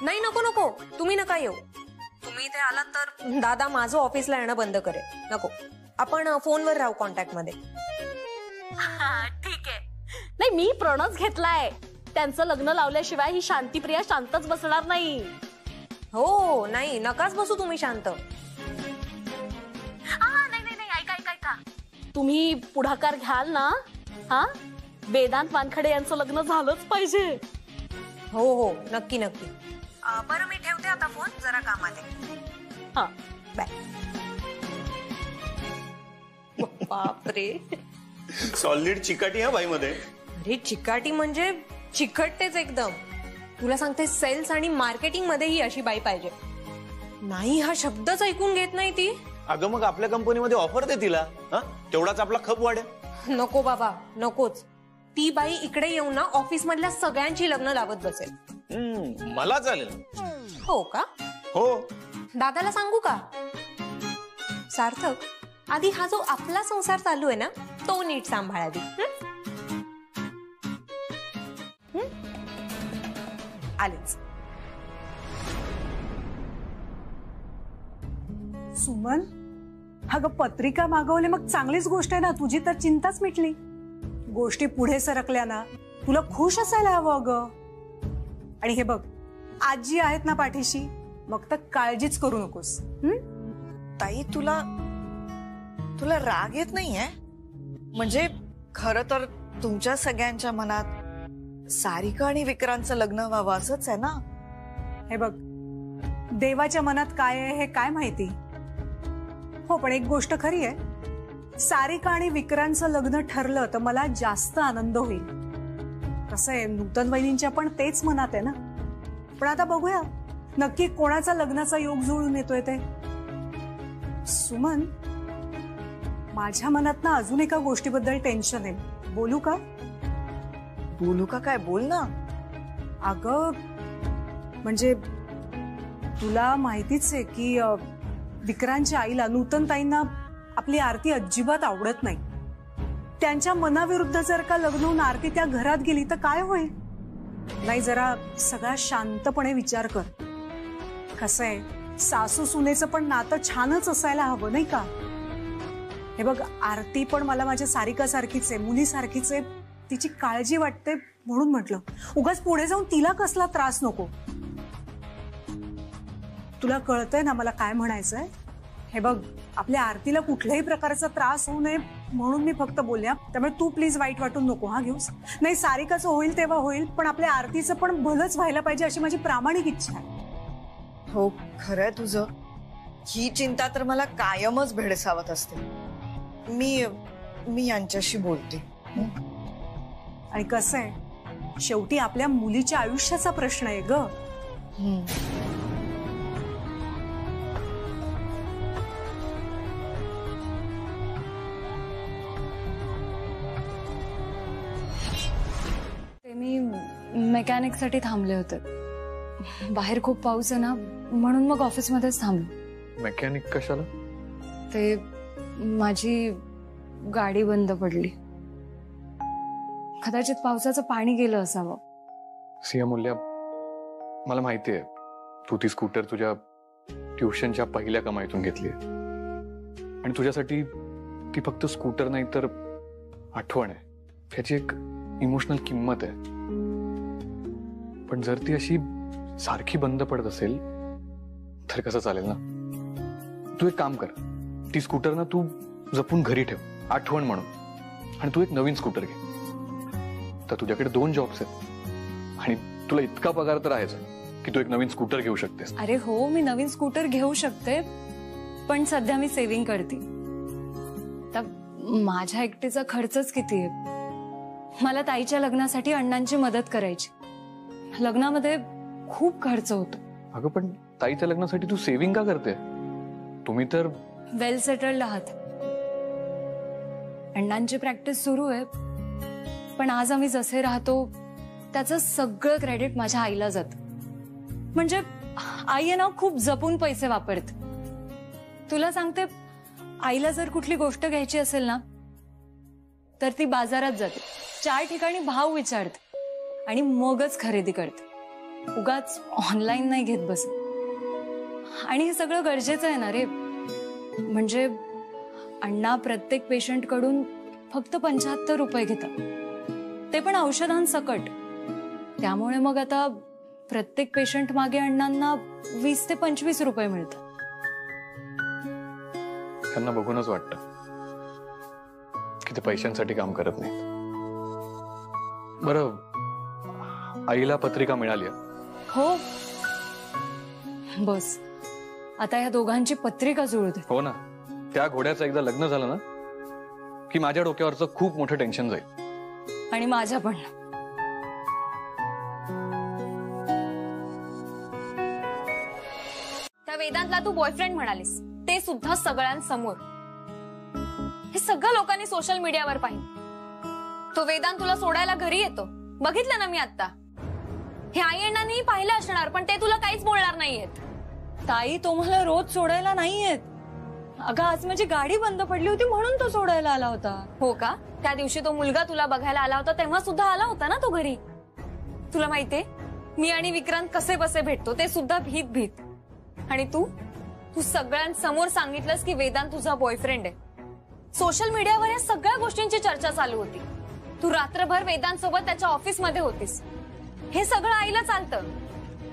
नाही नको नको, तुम्ही नका येऊ. तुम्ही इथे आलात तर दादा माझं ऑफिसला येणं बंद करेल. नको, आपण फोनवर राहू कॉन्टॅक्ट मध्ये. ठीक आहे. नाही मी प्रणच घेतलाय. त्यांचं लग्न लावल्याशिवाय ही शांतीप्रिया शांतच बसणार नाही. हो नाही नकाच बसू तुम्ही शांत. ऐका तुम्ही पुढाकार घ्याल ना? हा वेदांत वानखडे यांचं लग्न झालंच पाहिजे. हो हो नक्की नक्की. बरं मी ठेवते आता फोन, जरा कामात आहे. हा बाय. बापरे सॉलिड चिकाटी हा बाई मध्ये. अरे चिकाटी म्हणजे चिकटतेच एकदम. तुला सांगते सेल्स आणि मार्केटिंग मध्ये ही अशी बाई पाहिजे. नाही हा शब्दच ऐकून घेत नाही ती. अगं मग आपल्या कंपनीमध्ये ऑफर दे तिला, तेवढाच आपला खप वाढेल. नको बाबा नकोच. ती बाई इकडे येऊन ना ऑफिस मधल्या सगळ्यांची लग्न लावत बसेल. मला चालेल. हो का? हो. दादाला सांगू का? सार्थक आधी हा जो आपला संसार चालू आहे ना तो नीट सांभाळावी. आलेच. सुमन अगं पत्रिका मागवली मग चांगलीच गोष्ट आहे ना. तुझी तर चिंताच मिटली. गोष्टी पुढे सरकल्या ना तुला खुश असायला हवं अगं. आणि हे बघ आजी आहेत ना पाठीशी, मग तर काळजीच करू नकोस. ताई तुला राग येत नाहीये? म्हणजे खरं तर तुमच्या सगळ्यांच्या मनात सारिका आणि विक्रांतचं लग्न व्हावं असंच आहे ना? हे बघ देवाच्या मनात काय आहे हे काय माहिती. हो पण एक गोष्ट खरी आहे, सारिका आणि विक्रांतचं लग्न ठरलं तर मला जास्त आनंद होईल. कसं आहे नूतन वहिनींच्या पण तेच मनात आहे ना. पण आता बघूया नक्की कोणाचा लग्नाचा योग जुळून येतोय ते. सुमन माझ्या मनात ना अजून एका गोष्टीबद्दल टेन्शन आहे. बोलू का? बोलू का काय? बोल ना. अगं म्हणजे तुला माहितीच आहे की विक्रांतच्या आईला नूतन ताईंना आपली आरती अजिबात आवडत नाही. त्यांच्या मनाविरुद्ध जर का लग्न होऊन आरती त्या घरात गेली तर काय होईल? नाही जरा सगळा शांतपणे विचार कर. कसं आहे सासू सुनेचं पण नातं छानच असायला हवं नाही का? हे बघ आरती पण मला माझ्या सारिकासारखीच आहे, मुलीसारखीच आहे. तिची काळजी वाटते म्हणून म्हटलं उगाच पुढे जाऊन तिला कसला त्रास नको. तुला कळतंय ना मला काय म्हणायचंय? हे बघ आपल्या आरतीला कुठल्याही प्रकारचा त्रास होऊ नये म्हणून मी फक्त बोलल्या. त्यामुळे तू प्लीज वाईट वाटून नको हा घेऊस. नाही सारिकाचं होईल तेव्हा होईल, पण आपल्या आरतीचं पण भलंच व्हायला पाहिजे अशी माझी प्रामाणिक इच्छा आहे. हो खरंय तुझं. ही चिंता तर मला कायमच भेडसावत असते. मी यांच्याशी बोलते. आणि कसं आहे शेवटी आपल्या मुलीच्या आयुष्याचा प्रश्न आहे ग. मेकॅनिकसाठी थांबले होते. बाहेर खूप पाऊस आहे ना, म्हणून मग ऑफिसमध्येच थांबलो. मेकॅनिक कशाला? ते माझी गाडी बंद पडली. कदाचित पावसाचं पाणी गेलं असावं. सिया मूल्या, मला माहिती आहे तू ती स्कूटर तुझ्या ट्युशनच्या पहिल्या कमाईतून घेतली आणि तुझ्यासाठी ती फक्त स्कूटर नाही तर आठवण आहे. त्याची एक इमोशनल किंमत आहे. पण जर ती अशी सारखी बंद पडत असेल तर कसं चालेल ना? तू एक काम कर, ती स्कूटर ना तू जपून घरी ठेव, आठवण म्हणून, आणि तू एक नवीन स्कूटर घे. तर तुझ्याकडे 2 जॉब्स आहेत आणि तुला इतका पगार तर आहेच की तू एक नवीन स्कूटर घेऊ शकतेस. अरे हो, मी नवीन स्कूटर घेऊ शकते, पण सध्या मी सेव्हिंग करते. माझ्या एकटीचा खर्चच किती आहे. मला ताईच्या लग्नासाठी अण्णांची मदत करायची. लग्नामध्ये खूप खर्च होतो. अगं पण ताईच्या लग्नासाठी तू सेव्हिंग का करते? तुम्ही तर वेल सेटल्ड आहात. अण्णांची प्रॅक्टिस सुरू आहे, पण आज आम्ही जसे राहतो त्याचं सगळं क्रेडिट माझ्या आईला जात. म्हणजे आई आहे ना खूप जपून पैसे वापरते. तुला सांगते, आईला जर कुठली गोष्ट घ्यायची असेल ना तर ती बाजारात जाते, 4 ठिकाणी भाव विचारते आणि मगच खरेदी करते. उगाच ऑनलाईन नाही घेत बस. आणि हे सगळं गरजेचं आहे ना रे. म्हणजे अण्णा प्रत्येक पेशंट कडून फक्त 75 रुपये घेतात, ते पण औषधांसकट. त्यामुळे मग आता प्रत्येक पेशंट मागे अण्णांना 20 ते 25 रुपये मिळतात. त्यांना बघूनच वाटतं की ते पैशांसाठी काम करत नाहीत. बरं, आईला पत्रिका मिळाली? हो, बस आता या दोघांची पत्रिका जुळू दे. हो ना, त्या घोड्याचं एकदा लग्न झालं ना की माझ्या डोक्यावरचं खूप मोठं टेन्शन जाईल. आणि माझ्या पण. त्या वेदांतला तू बॉयफ्रेंड म्हणालीस, ते सुद्धा सगळ्यांसमोर. हे सगळं लोकांनी सोशल मीडियावर पाहिलं. तो वेदांत तुला सोडायला घरी येतो, बघितलं ना मी आता. हे आई अण्णांनी पाहिलं असणार, पण ते तुला काहीच बोलणार नाहीयेत. ताई, तो मला रोज सोडायला नाहीयेत. अगं, आज माझी गाडी बंद पडली होती म्हणून तो सोडायला आला होता. हो का? त्या दिवशी तो मुलगा तुला बघायला आला होता तेव्हा सुद्धा आला होता ना तो घरी. तुला माहितीये, मी आणि विक्रांत कसे बसे भेटतो, ते सुद्धा भीत भीत. आणि तू सगळ्यांसमोर सांगितलंस की वेदांत तुझा बॉयफ्रेंड आहे. सोशल मीडियावर या सगळ्या गोष्टींची चर्चा चालू होती. तू रात्रभर वेदांत सोबत त्याच्या ऑफिसमध्ये होतीस. हे सगळं आईला चालतं.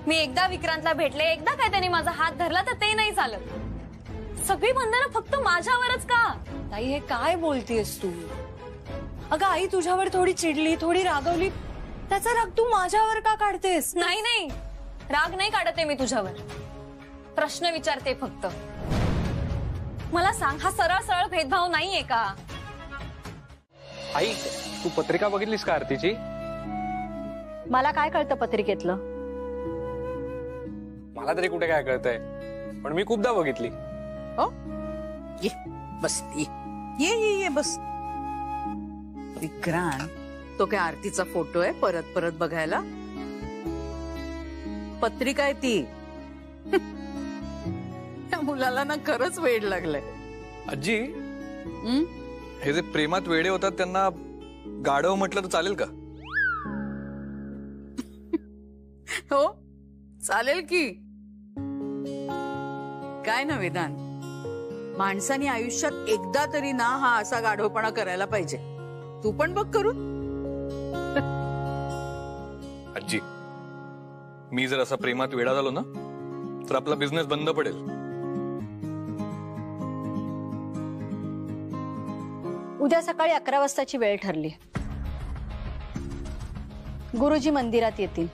मी एकदा विक्रांतला भेटले, एकदा काय त्याने माझा हात धरला तर ते नाही चालत. सगळी बंधनं फक्त माझ्यावरच का? ताई, हे काय बोलतेस तू? अगं, आई तुझ्यावर थोडी चिडली, थोडी रागवली, त्याचा राग तू माझ्यावर का काढतेस? नाही नाही, राग नाही काढते मी तुझ्यावर. प्रश्न विचारते फक्त. मला सांग, हा सरळ सरळ भेदभाव नाहीये का? आई, तू पत्रिका बघितलीस का आरतीची? मला काय कळतं पत्रिकेतलं? मला तरी कुठे काय कळतंय, पण मी खूपदा बघितली. हो, ये बस, ये ये ये बस. विक्रांत, तो काय आरतीचा फोटो आहे परत परत बघायला? पत्रिका आहे ती. त्या मुलाला ना खरंच वेड लागलंय. आजी, हे जे प्रेमात वेडे होतात त्यांना गाढव म्हटलं तर चालेल का? हो, चालेल की. काय ना वेदांत, माणसाने आयुष्यात एकदा तरी ना हा असा गाढवपणा करायला पाहिजे. तू पण बघ करून. आजी, मी जर असा प्रेमात वेडा झालो ना तर आपला बिझनेस बंद पडेल. उद्या सकाळी 11 वाजताची वेळ ठरली. गुरुजी मंदिरात येतील.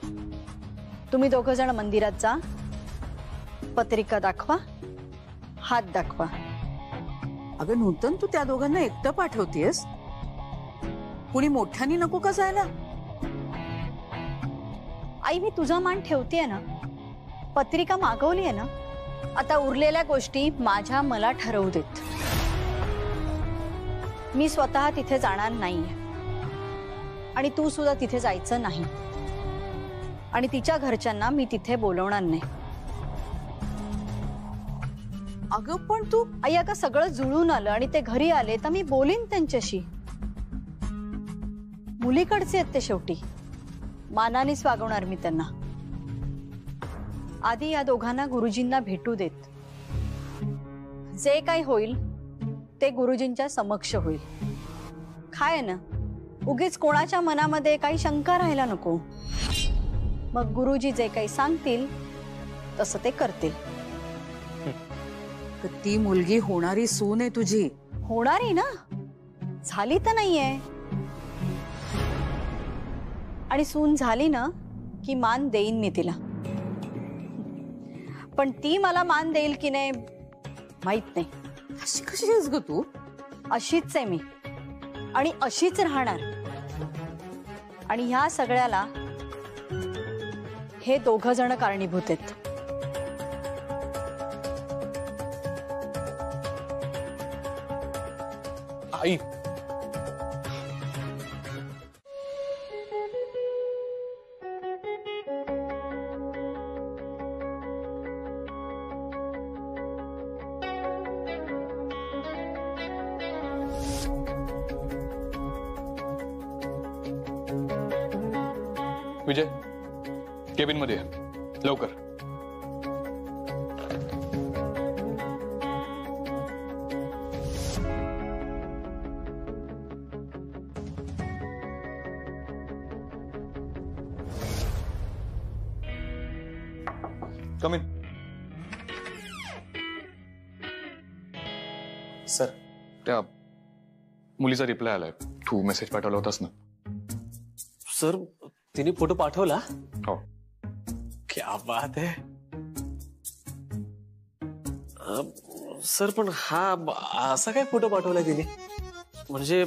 तुम्ही 2 जण मंदिरात जा, पत्रिका दाखवा, हात दाखवा. अगं नूतन, तू त्या दोघांना एकटं पाठवतेस? कुणी मोठ्यानी नको का जायला? आई, मी तुझा मान ठेवतेय ना. पत्रिका मागवली आहे ना. आता उरलेल्या गोष्टी माझ्या मला ठरवू देत. मी स्वतः तिथे जाणार नाहीये आणि तू सुद्धा तिथे जायचं नाही. आणि तिच्या घरच्यांना मी तिथे बोलवणार नाही. अगं पण तू आई, अगं सगळं जुळून आलं आणि ते घरी आले तर मी बोलीन त्यांच्याशी. मुलीकडचे आहेत ते शेवटी, मानानेच वागवणार मी त्यांना. आधी या दोघांना गुरुजींना भेटू देत. जे काही होईल ते गुरुजींच्या समक्ष होईल. काय ना, उगीच कोणाच्या मनामध्ये काही शंका राहायला नको. मग गुरुजी जे काही सांगतील तसं ते करतील. ती मुलगी होणारी सून आहे तुझी. होणारी ना, झाली तर नाहीये. आणि सून झाली ना की मान देईन मी तिला. पण ती मला मान देईल की नाही माहित नाही. अशी कशी आहेस ग तू? अशीच आहे मी आणि अशीच राहणार. आणि ह्या सगळ्याला हे दोघ जण कारणीभूत आहेत. आई, विजय केबिन मध्ये लवकर. कम इन. सर, त्या मुलीचा रिप्लाय आलाय. तू मेसेज पाठवला होतास ना? सर, तिने फोटो पाठवला? हो. क्या बात है. सर, पण हा असा काय फोटो पाठवलाय तिने? म्हणजे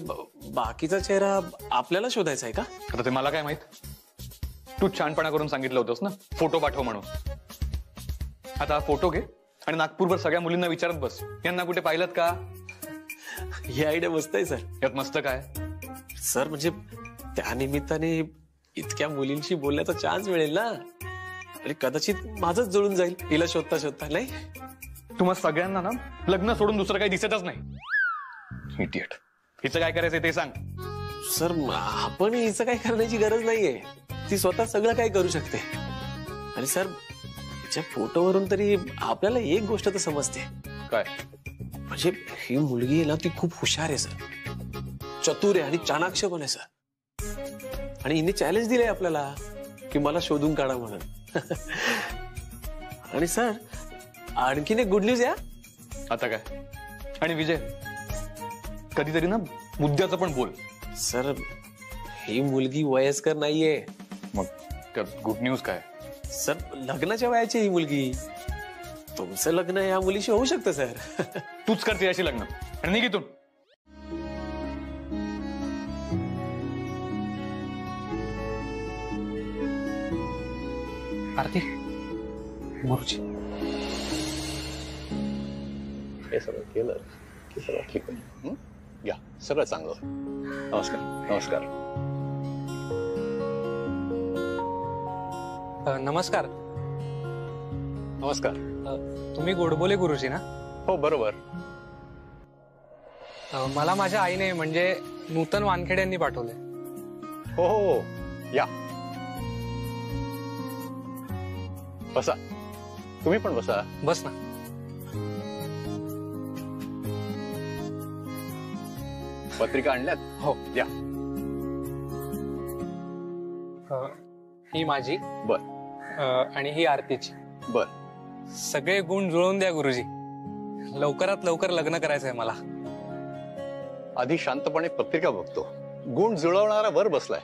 बाकीचा चेहरा आपल्याला शोधायचा आहे का? आता ते मला काय माहित. तू छानपणा करून सांगितलं होतंस ना फोटो पाठव म्हणून. आता हा फोटो घे आणि नागपूरवर सगळ्या मुलींना विचारत बस, यांना कुठे पाहिलं का? ही आयडिया मस्त आहे सर. यात मस्त काय सर? म्हणजे त्या निमित्ताने इतक्या मुलींशी बोलण्याचा चान्स मिळेल ना, आणि कदाचित माझंच जुळून जाईल हिला शोधता शोधता. नाही, तुम्हाला सगळ्यांना ना लग्न सोडून दुसरं काही दिसतच नाही. इडियट. हिचं काय करायचंय ते सांग. सर, आपण हिचं काय करण्याची गरज नाहीये. ती स्वतः सगळं काय करू शकते. आणि सर, तिच्या फोटोवरून तरी आपल्याला एक गोष्ट तर समजते. काय? म्हणजे ही मुलगी आहे ना, ती खूप हुशार आहे सर, चतुर आहे आणि चाणाक्ष पण आहे सर. आणि हिने चॅलेंज दिलंय आपल्याला की मला शोधून काढा म्हणून. आणि सर, आणखीन एक गुड न्यूज या. आता काय? आणि विजय, कधीतरी ना मुद्द्याचं पण बोल. सर, ही मुलगी वयस्कर नाहीये. मग त्यात गुड न्यूज काय? सर, लग्नाच्या वयाची ही मुलगी. तुमचं लग्न या मुलीशी होऊ शकतं सर. तूच करते अशी लग्न आणि निघितून. आरती, गुरुजी, हे सगळं केलं की सगळं ठीक आहे. या, सगळं चांगलं. नमस्कार. नमस्कार. नमस्कार. नमस्कार. तुम्ही गोडबोले गुरुजी ना? हो, बरोबर. मला माझ्या आईने म्हणजे नूतन वानखेडे यांनी पाठवले. हो हो, या, बसा. तुम्ही पण बसा. बस ना. पत्रिका आणल्यात? हो, या. ही माझी. बर. आणि ही आरतीची. बर. सगळे गुण जुळवून द्या गुरुजी. लवकरात लवकर लग्न करायचंय मला. आधी शांतपणे पत्रिका बघतो. गुण जुळवणारा वर बसलाय,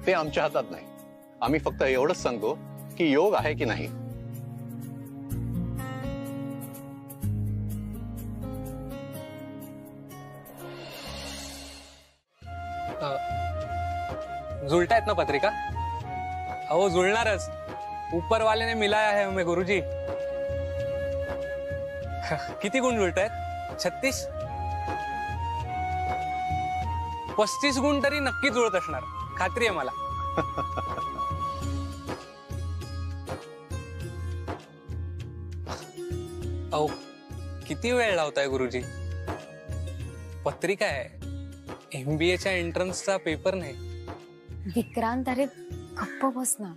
ते आमच्या हातात नाही. आम्ही फक्त एवढंच सांगतो की योग आहे की नाही. जुळतायत ना पत्रिका? अहो, जुळणारच. ऊपर वाले ने मिलाया है हमें गुरुजी. किती गुण जुळतायत? 36? 35 गुण तरी नक्की जुळत असणार, खात्री आहे मला. अहो किती वेळ लावताय गुरुजी? पत्रिका आहे, MBAच्या एंट्रन्सचा पेपर नाही. विक्रांत अरे गप्प बस ना,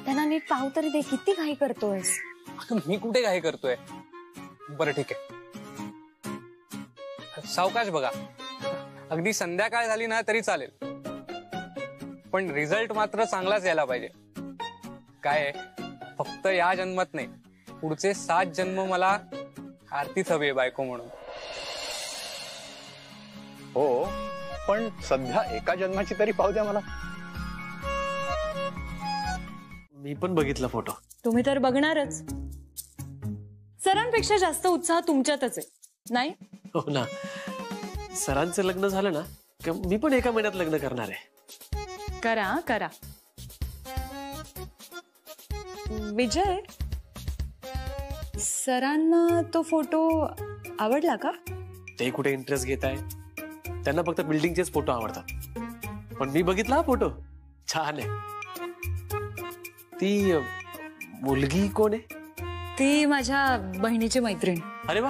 त्यांना नीट पाहू तरी दे. किती घाई करतोयस? मी कुठे घाई करतोय? बरं ठीक आहे, सावकाश बघा. अगदी संध्याकाळ झाली ना तरी चालेल, पण रिझल्ट मात्र चांगलाच यायला पाहिजे. काय फक्त या जन्मात नाही, पुढचे 7 जन्म मला आरतीच हवी आहे बायको म्हणून. हो, पण सध्या एका जन्माची तरी पाहू द्या मला. मी पण बघितला फोटो. तुम्ही तर बघणारच. सरांपेक्षा जास्त उत्साह तुमच्यातच आहे, नाही? हो ना, सरांचं लग्न झालं ना की मी पण एका महिन्यात लग्न करणार आहे. करा करा. विजय, सरांना तो फोटो आवडला का? ते कुठे इंटरेस्ट घेत आहे? त्यांना फक्त बिल्डिंगचेच फोटो आवडतात. पण मी बघितला हा फोटो, छान आहे. ती मुलगी कोण आहे? ती माझ्या बहिणीची मैत्रीण. अरे वा,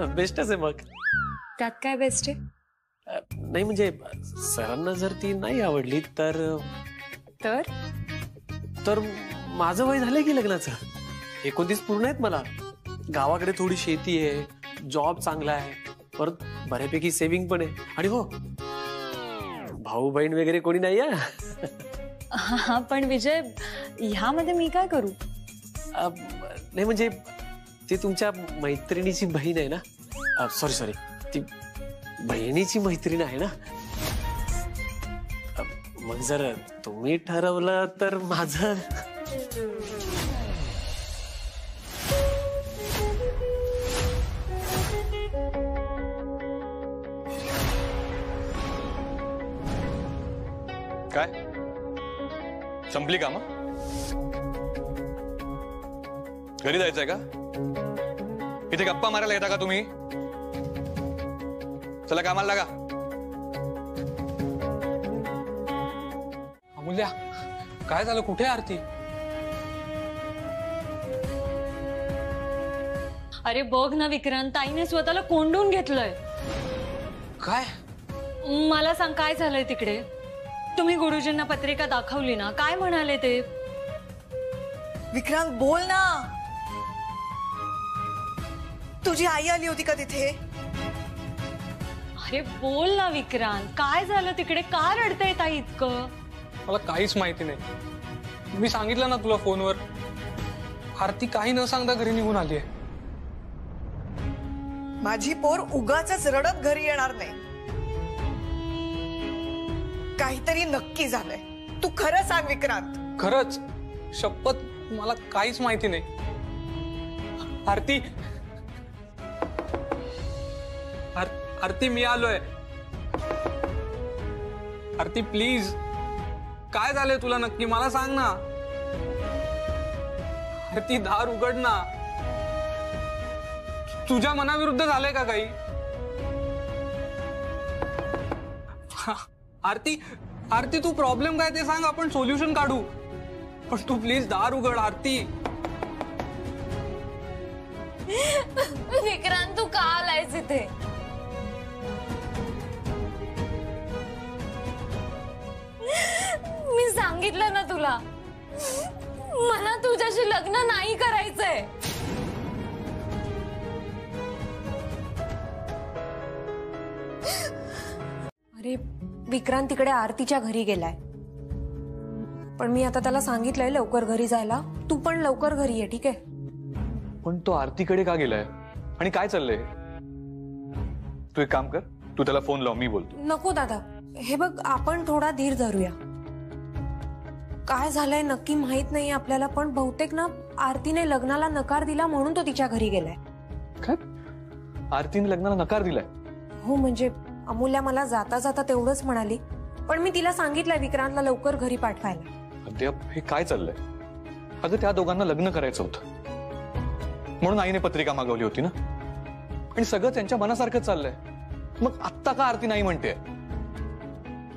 बेस्टच आहे मग. त्यात काय बेस्ट आहे? नाही म्हणजे सरांना जर ती नाही आवडली तर तर तर माझं वय झालंय की लग्नाचं. 29 पूर्ण आहेत मला. गावाकडे थोडी शेती आहे, जॉब चांगला आहे, परत बऱ्यापैकी सेव्हिंग पण आहे. आणि हो, भाऊ बहीण वगैरे कोणी नाही आहे. हा, पण विजय ह्यामध्ये मी काय करू? नाही म्हणजे ती तुमच्या मैत्रिणीची बहीण आहे ना. सॉरी, ती बहिणीची मैत्रीण आहे ना. मग जर तुम्ही ठरवलं तर माझं. काय संपली का मग? घरी जायचंय का? इथे गप्पा मारायला येता का तुम्ही? चला कामाला लागा. अमूल्या, काय झालं? कुठे आरती? अरे बघ ना विक्रांत, ताईने स्वतःला कोंडून घेतलंय. काय? मला सांग, काय झालंय तिकडे? तुम्ही गुरुजींना पत्रिका दाखवली ना, काय म्हणाले ते? विक्रांत बोल ना, तुझी आई आली होती का तिथे? अरे बोल ना विक्रांत, काय झालं तिकडे? का रडतंय ताई इतकं? मला काहीच माहिती नाही. मी सांगितलं ना तुला फोनवर, आरती काही न सांगता घरी निघून आली आहे. माझी पोर उगाचच रडत घरी येणार नाही. काहीतरी नक्की झालंय. तू खरं सांग विक्रांत. खरंच, शपथ मला काहीच माहिती नाही. आरती, आरती मी आलोय. आरती प्लीज, काय झालंय तुला नक्की मला सांग ना. आरती दार उघड ना. तुझ्या मनाविरुद्ध झालंय का काही? आरती, आरती तू प्रॉब्लेम काय ते सांग, आपण सोल्युशन काढू. पण तू प्लीज दार उघड आरती. विक्रांत तू का आलायस इथे? मी सांगितलं ना तुला, मला तुझ्याशी लग्न नाही करायचंय. अरे विक्रांत तिकडे आरतीच्या घरी गेलाय, पण मी आता त्याला सांगितलंय लवकर घरी जायला. तू पण लवकर घरी ये, ठीक आहे? पण तो आरतीकडे का गेलाय आणि काय चाललंय? तू एक काम कर, तू त्याला फोन लाव, मी बोलतो. नको दादा, हे बघ, आपण थोडा धीर धरूया. काय झालंय नक्की माहित नाही आपल्याला, पण बहुतेक ना आरतीने लग्नाला नकार दिला म्हणून तो तिच्या घरी गेलाय. काय? आरतीने लग्नाला नकार दिलाय? हो, म्हणजे अमूल्या मला जाता जाता तेवढंच म्हणाली, पण मी तिला सांगितलंय विक्रांतला लवकर घरी पाठवायला. अद्याप हे काय चाललंय? अगं त्या दोघांना लग्न करायचं होतं म्हणून आईने पत्रिका मागवली होती ना, आणि सगळं त्यांच्या मनासारखं चाललंय. मग आत्ता का आरती नाही म्हणते?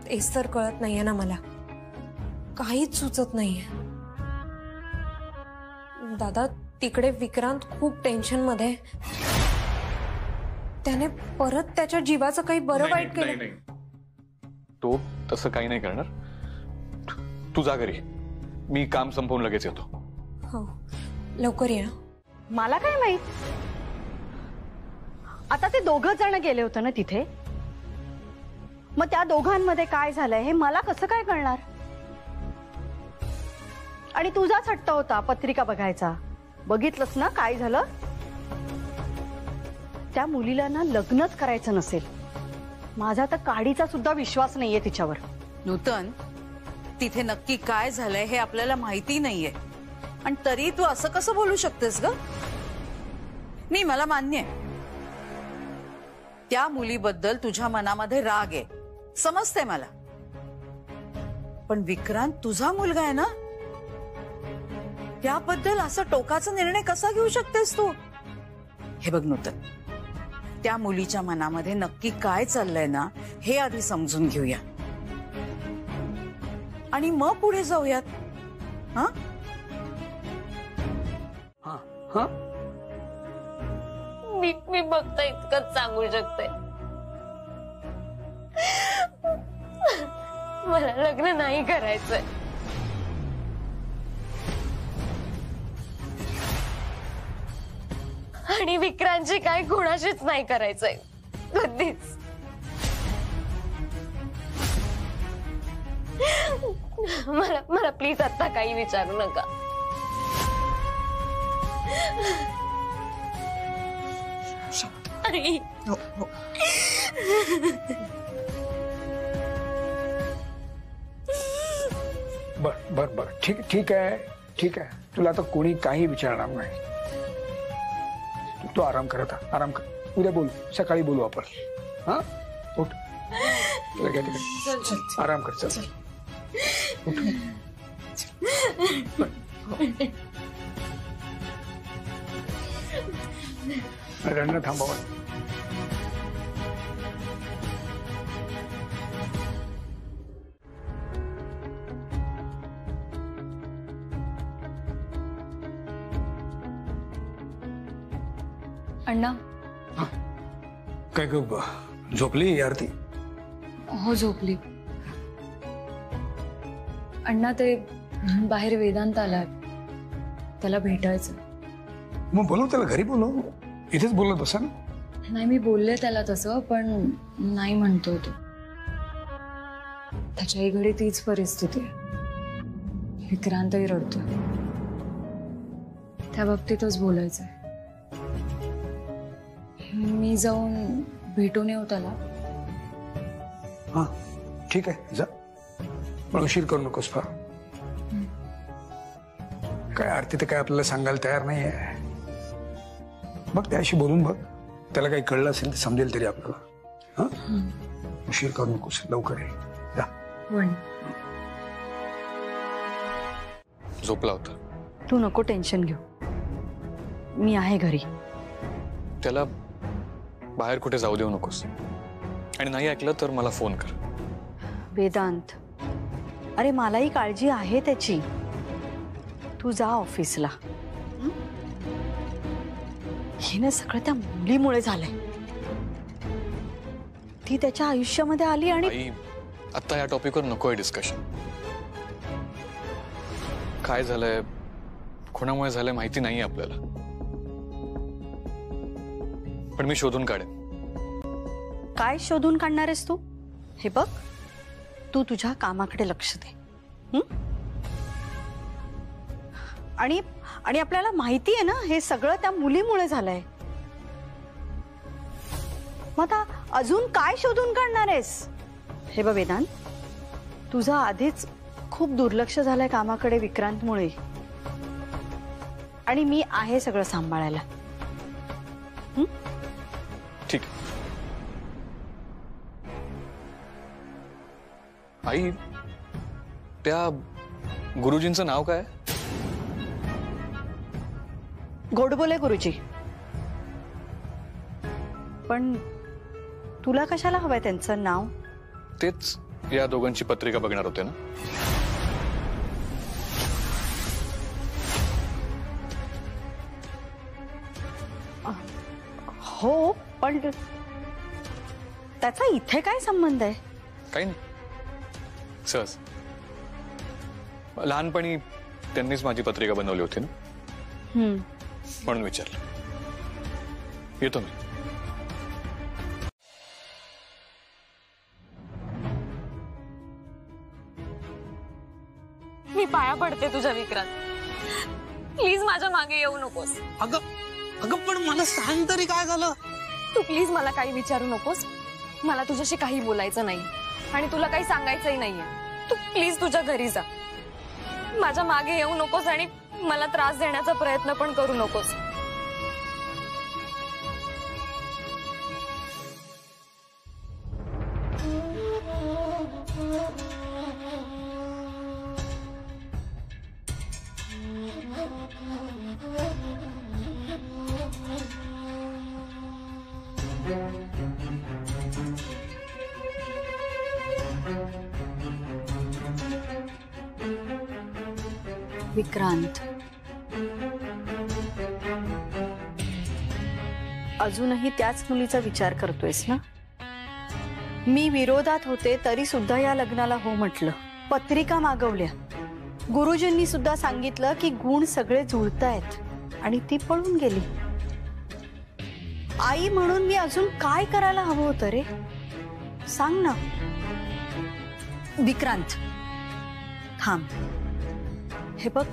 तेच तर कळत नाहीये ना मला, काहीच सुचत नाहीये. दादा तिकडे विक्रांत खूप टेन्शन मध्ये. त्याने परत त्याच्या जीवाचं काही बरं वाईट केलं. तो तसं काही नाही करणार. तू जा घरी, मी काम संपवून लगेच येतो. हो लवकर या. मला काय माहित, आता ते दोघं जण गेले होते ना तिथे, मग त्या दोघांमध्ये काय झालंय हे मला कसं काय कळणार? आणि तुझाच हट्ट होता पत्रिका बघायचा, बघितलंस ना काय झालं? त्या मुलीला ना लग्नच करायचं नसेल. माझा तर काडीचा सुद्धा विश्वास नाहीये तिच्यावर. नूतन, तिथे नक्की काय झालंय हे आपल्याला माहिती नाहीये, आणि तरी तू असं कसं बोलू शकतेस ग? नाही, मला मान्य आहे त्या मुलीबद्दल तुझ्या मनामध्ये राग आहे, समजते मला. पण विक्रांत तुझा मुलगा आहे ना, त्याबद्दल असा टोकाचा निर्णय कसा घेऊ शकतेस तू? हे बघ नूतन, त्या मुलीच्या मनामध्ये नक्की काय चाललंय ना हे आधी समजून घेऊया आणि मग पुढे जाऊयात. हा हा हा मी फक्त इतकंच सांगू शकते, मला लग्न नाही करायचंय. आणि विक्रांतची काय कोणाशीच नाही करायचंय कधीच. मला प्लीज आता काही विचारू नका. आई. बर बर बर, ठीक आहे ठीक आहे. तुला आता कोणी काही विचारणार नाही. तू आराम कर, आता आराम कर. उद्या बोलू, सकाळी बोलू आपण. हा उठ, तुला घ्या तिकडे, आराम कर. चल उठ. रडणं थांबवा. अण्णा. काय ग, झोपली आरती? हो झोपली. अण्णा ते बाहेर वेदांत आला, त्याला भेटायचं. मग बोलव त्याला, घरी बोलव, इथेच बोलत बसा ना. नाही, मी बोलले त्याला तसं, पण नाही म्हणतोय तो. त्याच्याही घडी तीच परिस्थिती आहे. विक्रांतही रडतोय. त्या बाबतीतच बोलायचंय. मी जाऊन भेटून येऊ त्याला. हा ठीक आहे, जा. पण उशीर करू नकोस फार. काय आरती तर काय आपल्याला सांगायला तयार नाही आहे. बघ त्याशी बोलून बघ, त्याला काही कळलं असेल तर समजेल तरी आपल्याला. हा उशीर करू नकोस, लवकर ये. जा. झोपला होता. तू नको टेन्शन घेऊ, मी आहे घरी. त्याला बाहेर कुठे जाऊ देऊ नकोस, आणि नाही ऐकलं तर मला फोन कर. वेदांत, अरे मलाही काळजी आहे त्याची. तू जा ऑफिसला. हिनं सगळं त्या मुलीमुळे झालंय. ती त्याच्या आयुष्यामध्ये आली आणि आता या टॉपिकवर नकोय डिस्कशन. काय झालंय, कोणामुळे झालंय माहिती नाही आपल्याला, पण मी शोधून काढेन. काय शोधून काढणार आहेस तू? हे बघ, तू तुझ्या कामाकडे लक्ष दे. आणि आपल्याला माहिती आहे ना हे सगळं त्या मुलीमुळे झालंय. मग आता अजून काय शोधून काढणार आहेस? हे बघ वेदांत, तुझं आधीच खूप दुर्लक्ष झालंय कामाकडे विक्रांतमुळे, आणि मी आहे सगळं सांभाळायला. ठीक. आई, त्या गुरुजींचं नाव काय? गोडबोले गुरुजी. पण तुला कशाला हवंय त्यांचं नाव? तेच या दोघांची पत्रिका बघणार होते ना. हो, पण त्याचा इथे काय संबंध आहे? काही नाही, सहज. लहानपणी त्यांनीच माझी पत्रिका बनवली होती ना, म्हणून विचारलं. येतो मी. मी पाया पडते तुझ्या विक्रांत, प्लीज माझ्या मागे येऊ नकोस. अगं अगं पण मला सांग तरी काय झालं. तू प्लीज मला काही विचारू नकोस. मला तुझ्याशी काही बोलायचं नाही आणि तुला काही सांगायचंही नाहीये. तू प्लीज तुझ्या घरी जा. माझ्या मागे येऊ नकोस आणि मला त्रास देण्याचा प्रयत्न पण करू नकोस. विक्रांत, अजूनही त्याच मुलीचा विचार करतोयस ना? मी विरोधात होते तरी सुद्धा या लग्नाला हो म्हटलं. पत्रिका मागवल्या. गुरुजींनी सुद्धा सांगितलं की गुण सगळे जुळतायत आणि ती पळून गेली. आई म्हणून मी अजून काय करायला हवं होतं रे? सांग ना. विक्रांत थांब. हे बघ,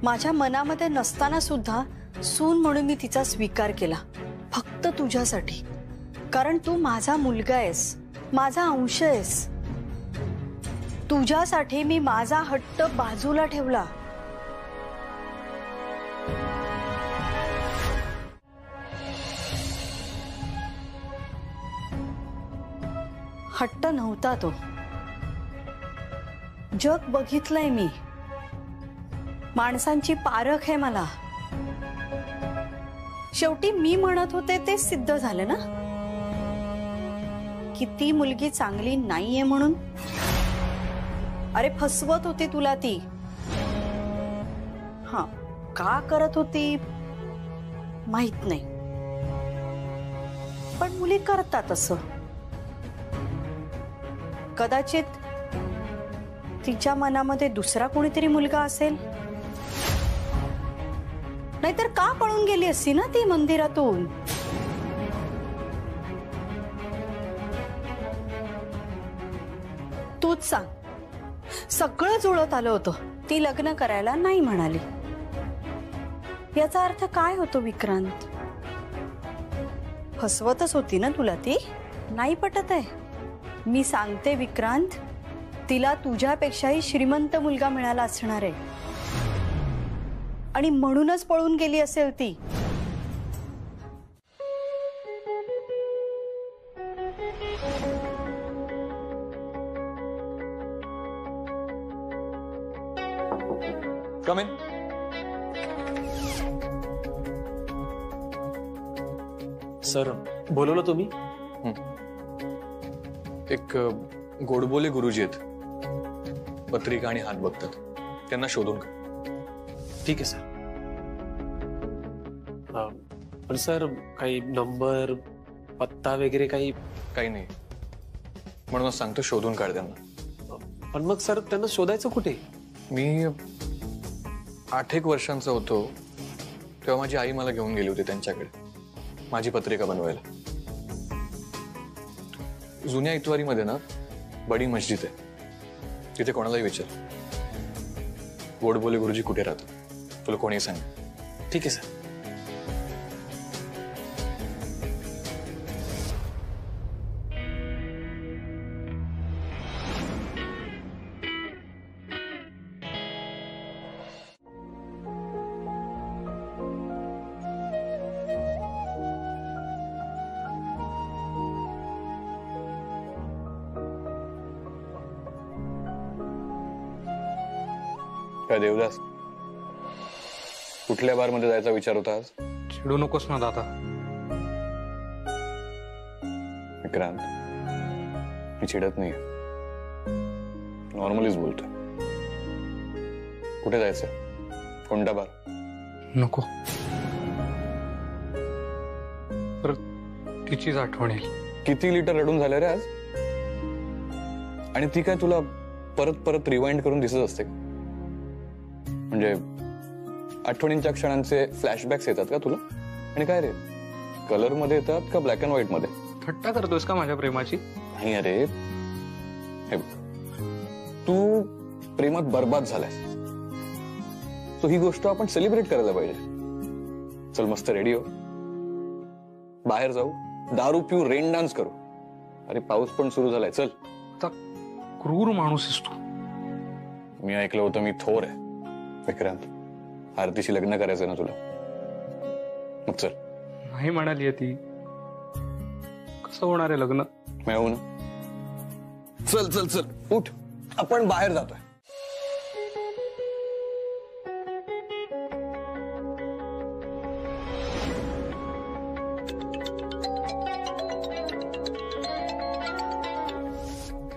माझ्या मनामध्ये नसताना सुद्धा सून म्हणून मी तिचा स्वीकार केला, फक्त तुझ्यासाठी. कारण तू माझा मुलगा आहेस, माझा अंश आहेस. तुझ्यासाठी मी माझा हट्ट बाजूला ठेवला. हट्ट नव्हता तो. जग बघितलंय मी. माणसांची पारख आहे मला. शेवटी मी म्हणत होते ते सिद्ध झालं ना, की ती मुलगी चांगली नाहीये म्हणून. अरे फसवत होती तुला ती. हा, का करत होती माहित नाही, पण मुली करतात असं. कदाचित तिच्या मनामध्ये दुसरा कोणीतरी मुलगा असेल, नाहीतर का पळून गेली असती ना ती मंदिरातून. तूच सांग. सगळं जुळत आलं होतं, ती लग्न करायला नाही म्हणाली. याचा अर्थ काय होतो विक्रांत? फसवतच होती ना तुला ती. नाही पटत आहे? मी सांगते विक्रांत, तिला तुझ्यापेक्षाही श्रीमंत मुलगा मिळाला असणार आहे आणि म्हणूनच पळून गेली असेल ती. कम इन. सर, बोलवलं तुम्ही? एक गोडबोले गुरुजी आहेत, पत्रिका आणि हात बघतात. त्यांना शोधून का. ठीक आहे सर. पण सर, काही नंबर पत्ता वगैरे काही? काही नाही, म्हणूनच सांगतो शोधून काढ त्यांना. पण मग सर, त्यांना शोधायचं कुठे? मी 8 वर्षांचा होतो तेव्हा माझी आई मला घेऊन गेली होती त्यांच्याकडे, माझी पत्रिका बनवायला. जुन्या इतवारीमध्ये ना बडी मस्जिद आहे, तिथे कोणालाही विचार, गोडबोले गुरुजी कुठे राहतात, तुला कोणी सांग. ठीक आहे सर. काय देवदास, कुठल्या बार मध्ये जायचा विचार होता आज? चिडू नकोस ना दादा. विक्रांत, मी चिडत नाही, नॉर्मलीच बोलतो. कुठे जायचं? कोणता बार? नको. तिचीच आठवण येईल. किती लिटर रडून झालं रे आज? आणि ती काय तुला परत परत रिवाइंड करून दिसत असते का? म्हणजे आठवणींच्या क्षणांचे फ्लॅशबॅक्स येतात का तुला? आणि काय रे, कलर मध्ये येतात का ब्लॅक अँड व्हाईट मध्ये? थट्टा करतोस का माझ्या प्रेमाची? नाही अरे, हे तू प्रेमात बर्बाद झालायस, तो ही गोष्ट आपण सेलिब्रेट करायला पाहिजे. चल मस्त रेडी हो, बाहेर जाऊ, दारू पिऊ, रेन डान्स करू. अरे पाऊस पण सुरू झालाय, चल. क्रूर माणूस आहेस तू. मी ऐकलं होतं मी थोर आहे. विक्रांत, आरतीशी लग्न करायचं ना तुला, मग चल. नाही म्हणाली ती. कसं होणार आहे लग्न? मिळवू ना. चल चल चल, उठ, आपण बाहेर जातोय.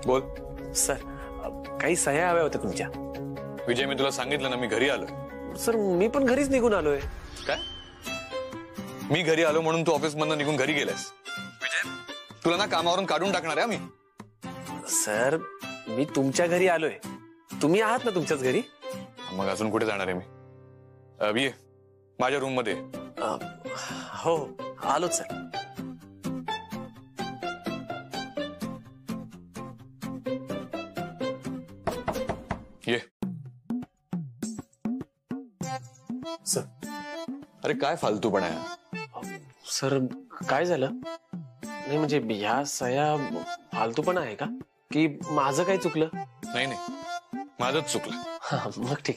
बोल. सर, काही सह्या हव्या होत्या तुमच्या. विजय, मी तुला सांगितलं ना मी घरी आलोय. सर मी पण घरीच निघून आलोय. काय? मी घरी आलो म्हणून तू ऑफिस मधनं निघून घरी गेलास? विजय, तुला ना कामावरून काढून टाकणार आहे मी. सर मी तुमच्या घरी आलोय, तुम्ही आहात ना तुमच्याच घरी. मग अजून कुठे जाणार आहे मी? ये माझ्या रूम मध्ये. हो आलोच सर. ये. सर. अरे काय फालतूपणा आहे? सर काय झालं? नाही म्हणजे ह्या सह्या फालतूपणा आहे का, की माझं काय चुकलं? नाही नाही, माझंच चुकलं. मग ठीक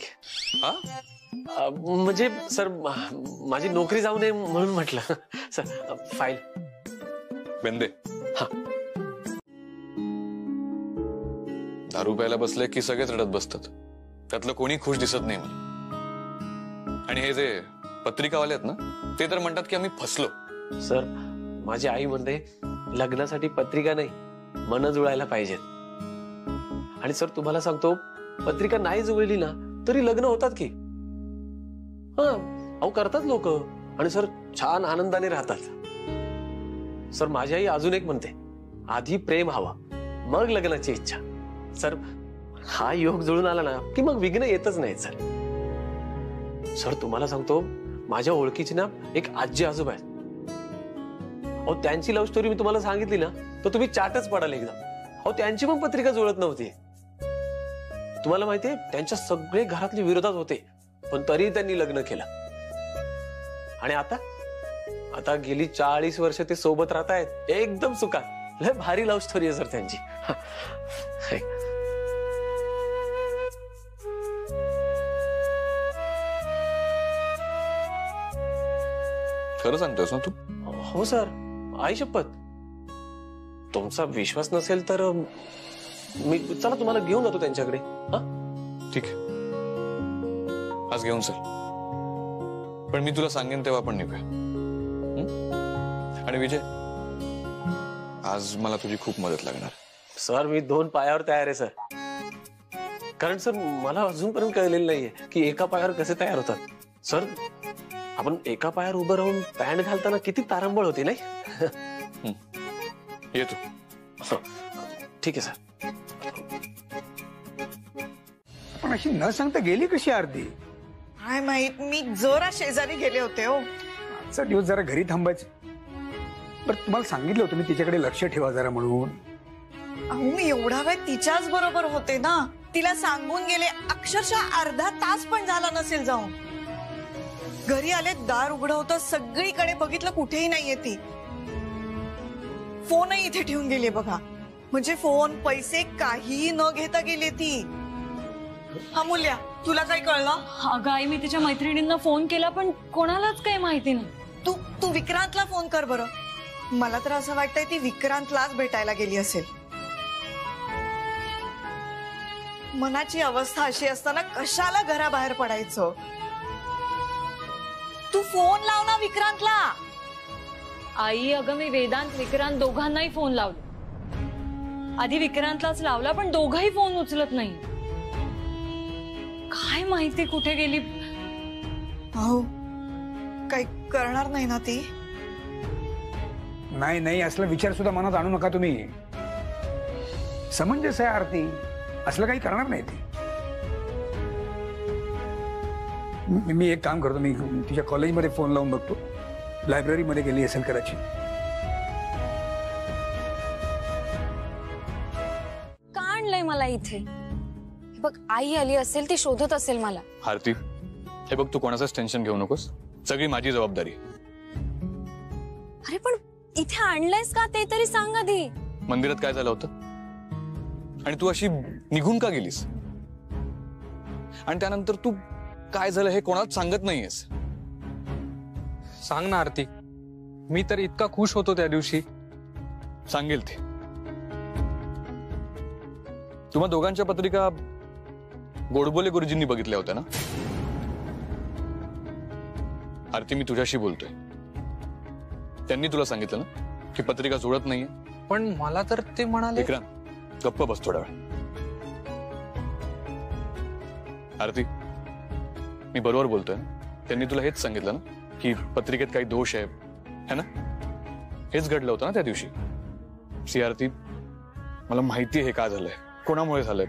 आहे. म्हणजे सर माझी नोकरी जाऊ नये म्हणून म्हटलं. Sir file. बेंदे. हा. दारू प्यायला बसले की सगळेच रडत बसतात, त्यातलं कोणी खुश दिसत नाही मला. आणि हे जे पत्रिकावाले आहेत ना, ते तर म्हणतात की आम्ही फसलो. सर माझी आई म्हणते लग्नासाठी पत्रिका नाही, मन जुळायला पाहिजेत. आणि सर तुम्हाला सांगतो, पत्रिका नाही जुळली ना तरी लग्न होतात की. अहो करतात लोक, आणि सर छान आनंदाने राहतात. सर माझी आई अजून एक म्हणते, आधी प्रेम हवं मग लग्नाची इच्छा. सर हा योग जुळून आला ना की मग विघ्न येतच नाही. सर तुम्हाला सांगतो, माझ्या ओळखीची ना एक आजी आजोबा आहेत. अहो त्यांची लव्ह स्टोरी मी तुम्हाला सांगितली ना तर तुम्ही चाटच पडाल एकदम. अहो त्यांची पण पत्रिका जुळत नव्हती. तुम्हाला माहितीये, त्यांच्या सगळे घरातले विरोधात होते, पण तरी त्यांनी लग्न केलं. आणि आता आता गेली 40 वर्ष ते सोबत राहतायत एकदम सुखात. लय भारी लव्ह स्टोरी आहे सर त्यांची. खरं सांगतोस ना तू? हो सर, आई शपथ. तुमचा विश्वास नसेल तर मी चला तुम्हाला घेऊन जातो त्यांच्याकडे. ठीक आहे, आज घेऊन चल. पण मी तुला सांगेन तेव्हा आपण निघूया. आणि विजय, आज मला तुझी खूप मदत लागणार. सर मी 2 पायावर तयार आहे सर. कारण सर मला अजूनपर्यंत कळलेलं नाहीये की एका पायावर कसे तयार होतात. सर आपण एका पायावर उभं राहून पॅन्ट घालताना किती तारंबळ होती नाही? ये तू. ठीक आहे सर. पण अशी न सांगता गेली कशी आरती? काय माहित, मी जरा शेजारी गेले होते. हो आजचा दिवस जरा घरी थांबायचं. बरं तुम्हाला सांगितलं होतं मी तिच्याकडे लक्ष ठेवा जरा म्हणून. अहो मी एवढा वेळ तिच्याच बरोबर होते ना, तिला सांगून गेले. अक्षरशः अर्धा तास पण झाला नसेल जाऊन. घरी आले, दार उघडं होतं, सगळीकडे बघितलं, कुठेही नाहीये ती. फोनही इथे ठेवून गेली बघा. म्हणजे फोन, पैसे काही न घेता गेली ती. अमूल्या, तुला काही कळलं? अगं आई, मी तिच्या मैत्रिणींना फोन केला पण कोणालाच काही माहिती नाही. तू विक्रांतला फोन कर बरं. मला तर असं वाटतंय ती विक्रांतलाच भेटायला गेली असेल. मनाची अवस्था अशी असताना कशाला घराबाहेर पडायचं? तू फोन लाव ना विक्रांतला. आई अगं, मी वेदांत, विक्रांत दोघांनाही फोन लावला. आधी विक्रांतलाच लावला पण दोघंही फोन उचलत नाही. काय माहिती कुठे गेली. अहो काही करणार नाही ना ती? नाही नाही असला विचार सुद्धा मनात आणू नका तुम्ही. समंजस आहे आरती, असलं काही करणार नाही ती. मी एक काम करतो, मी तिच्या कॉलेजमध्ये फोन लावून बघतो. लायब्ररीमध्ये गेली असेल कदाचित. का आणलंय मला इथे? हे बघ, आई आली असेल, ती शोधत असेल मला. आरती, हे बघ, तू कोणाचंच टेन्शन घेऊ नकोस. सगळी माझी जबाबदारी. अरे पण इथे आणलंयस का ते तरी सांग आधी. मंदिरात काय झालं होतं आणि तू अशी निघून का गेलीस? आणि त्यानंतर तू काय झालं हे कोणालाच सांगत नाहीयेस. सांग ना आरती, मी तर इतका खुश होतो त्या दिवशी. सांगेल ते. तुम्हा दोघांच्या पत्रिका गोडबोले गुरुजींनी बघितल्या होत्या ना? आरती, मी तुझ्याशी बोलतोय. त्यांनी तुला सांगितलं ना की पत्रिका जुळत नाहीये? पण मला तर ते म्हणाले. विक्रांत, गप्प बस थोडा वेळ. आरती, मी बरोबर बोलतोय. त्यांनी तुला हेच सांगितलं ना की पत्रिकेत काही दोष आहे, है ना? हेच घडलं होतं ना त्या दिवशी. सी आरती, मला माहिती आहे हे का झालंय, कोणामुळे झालंय.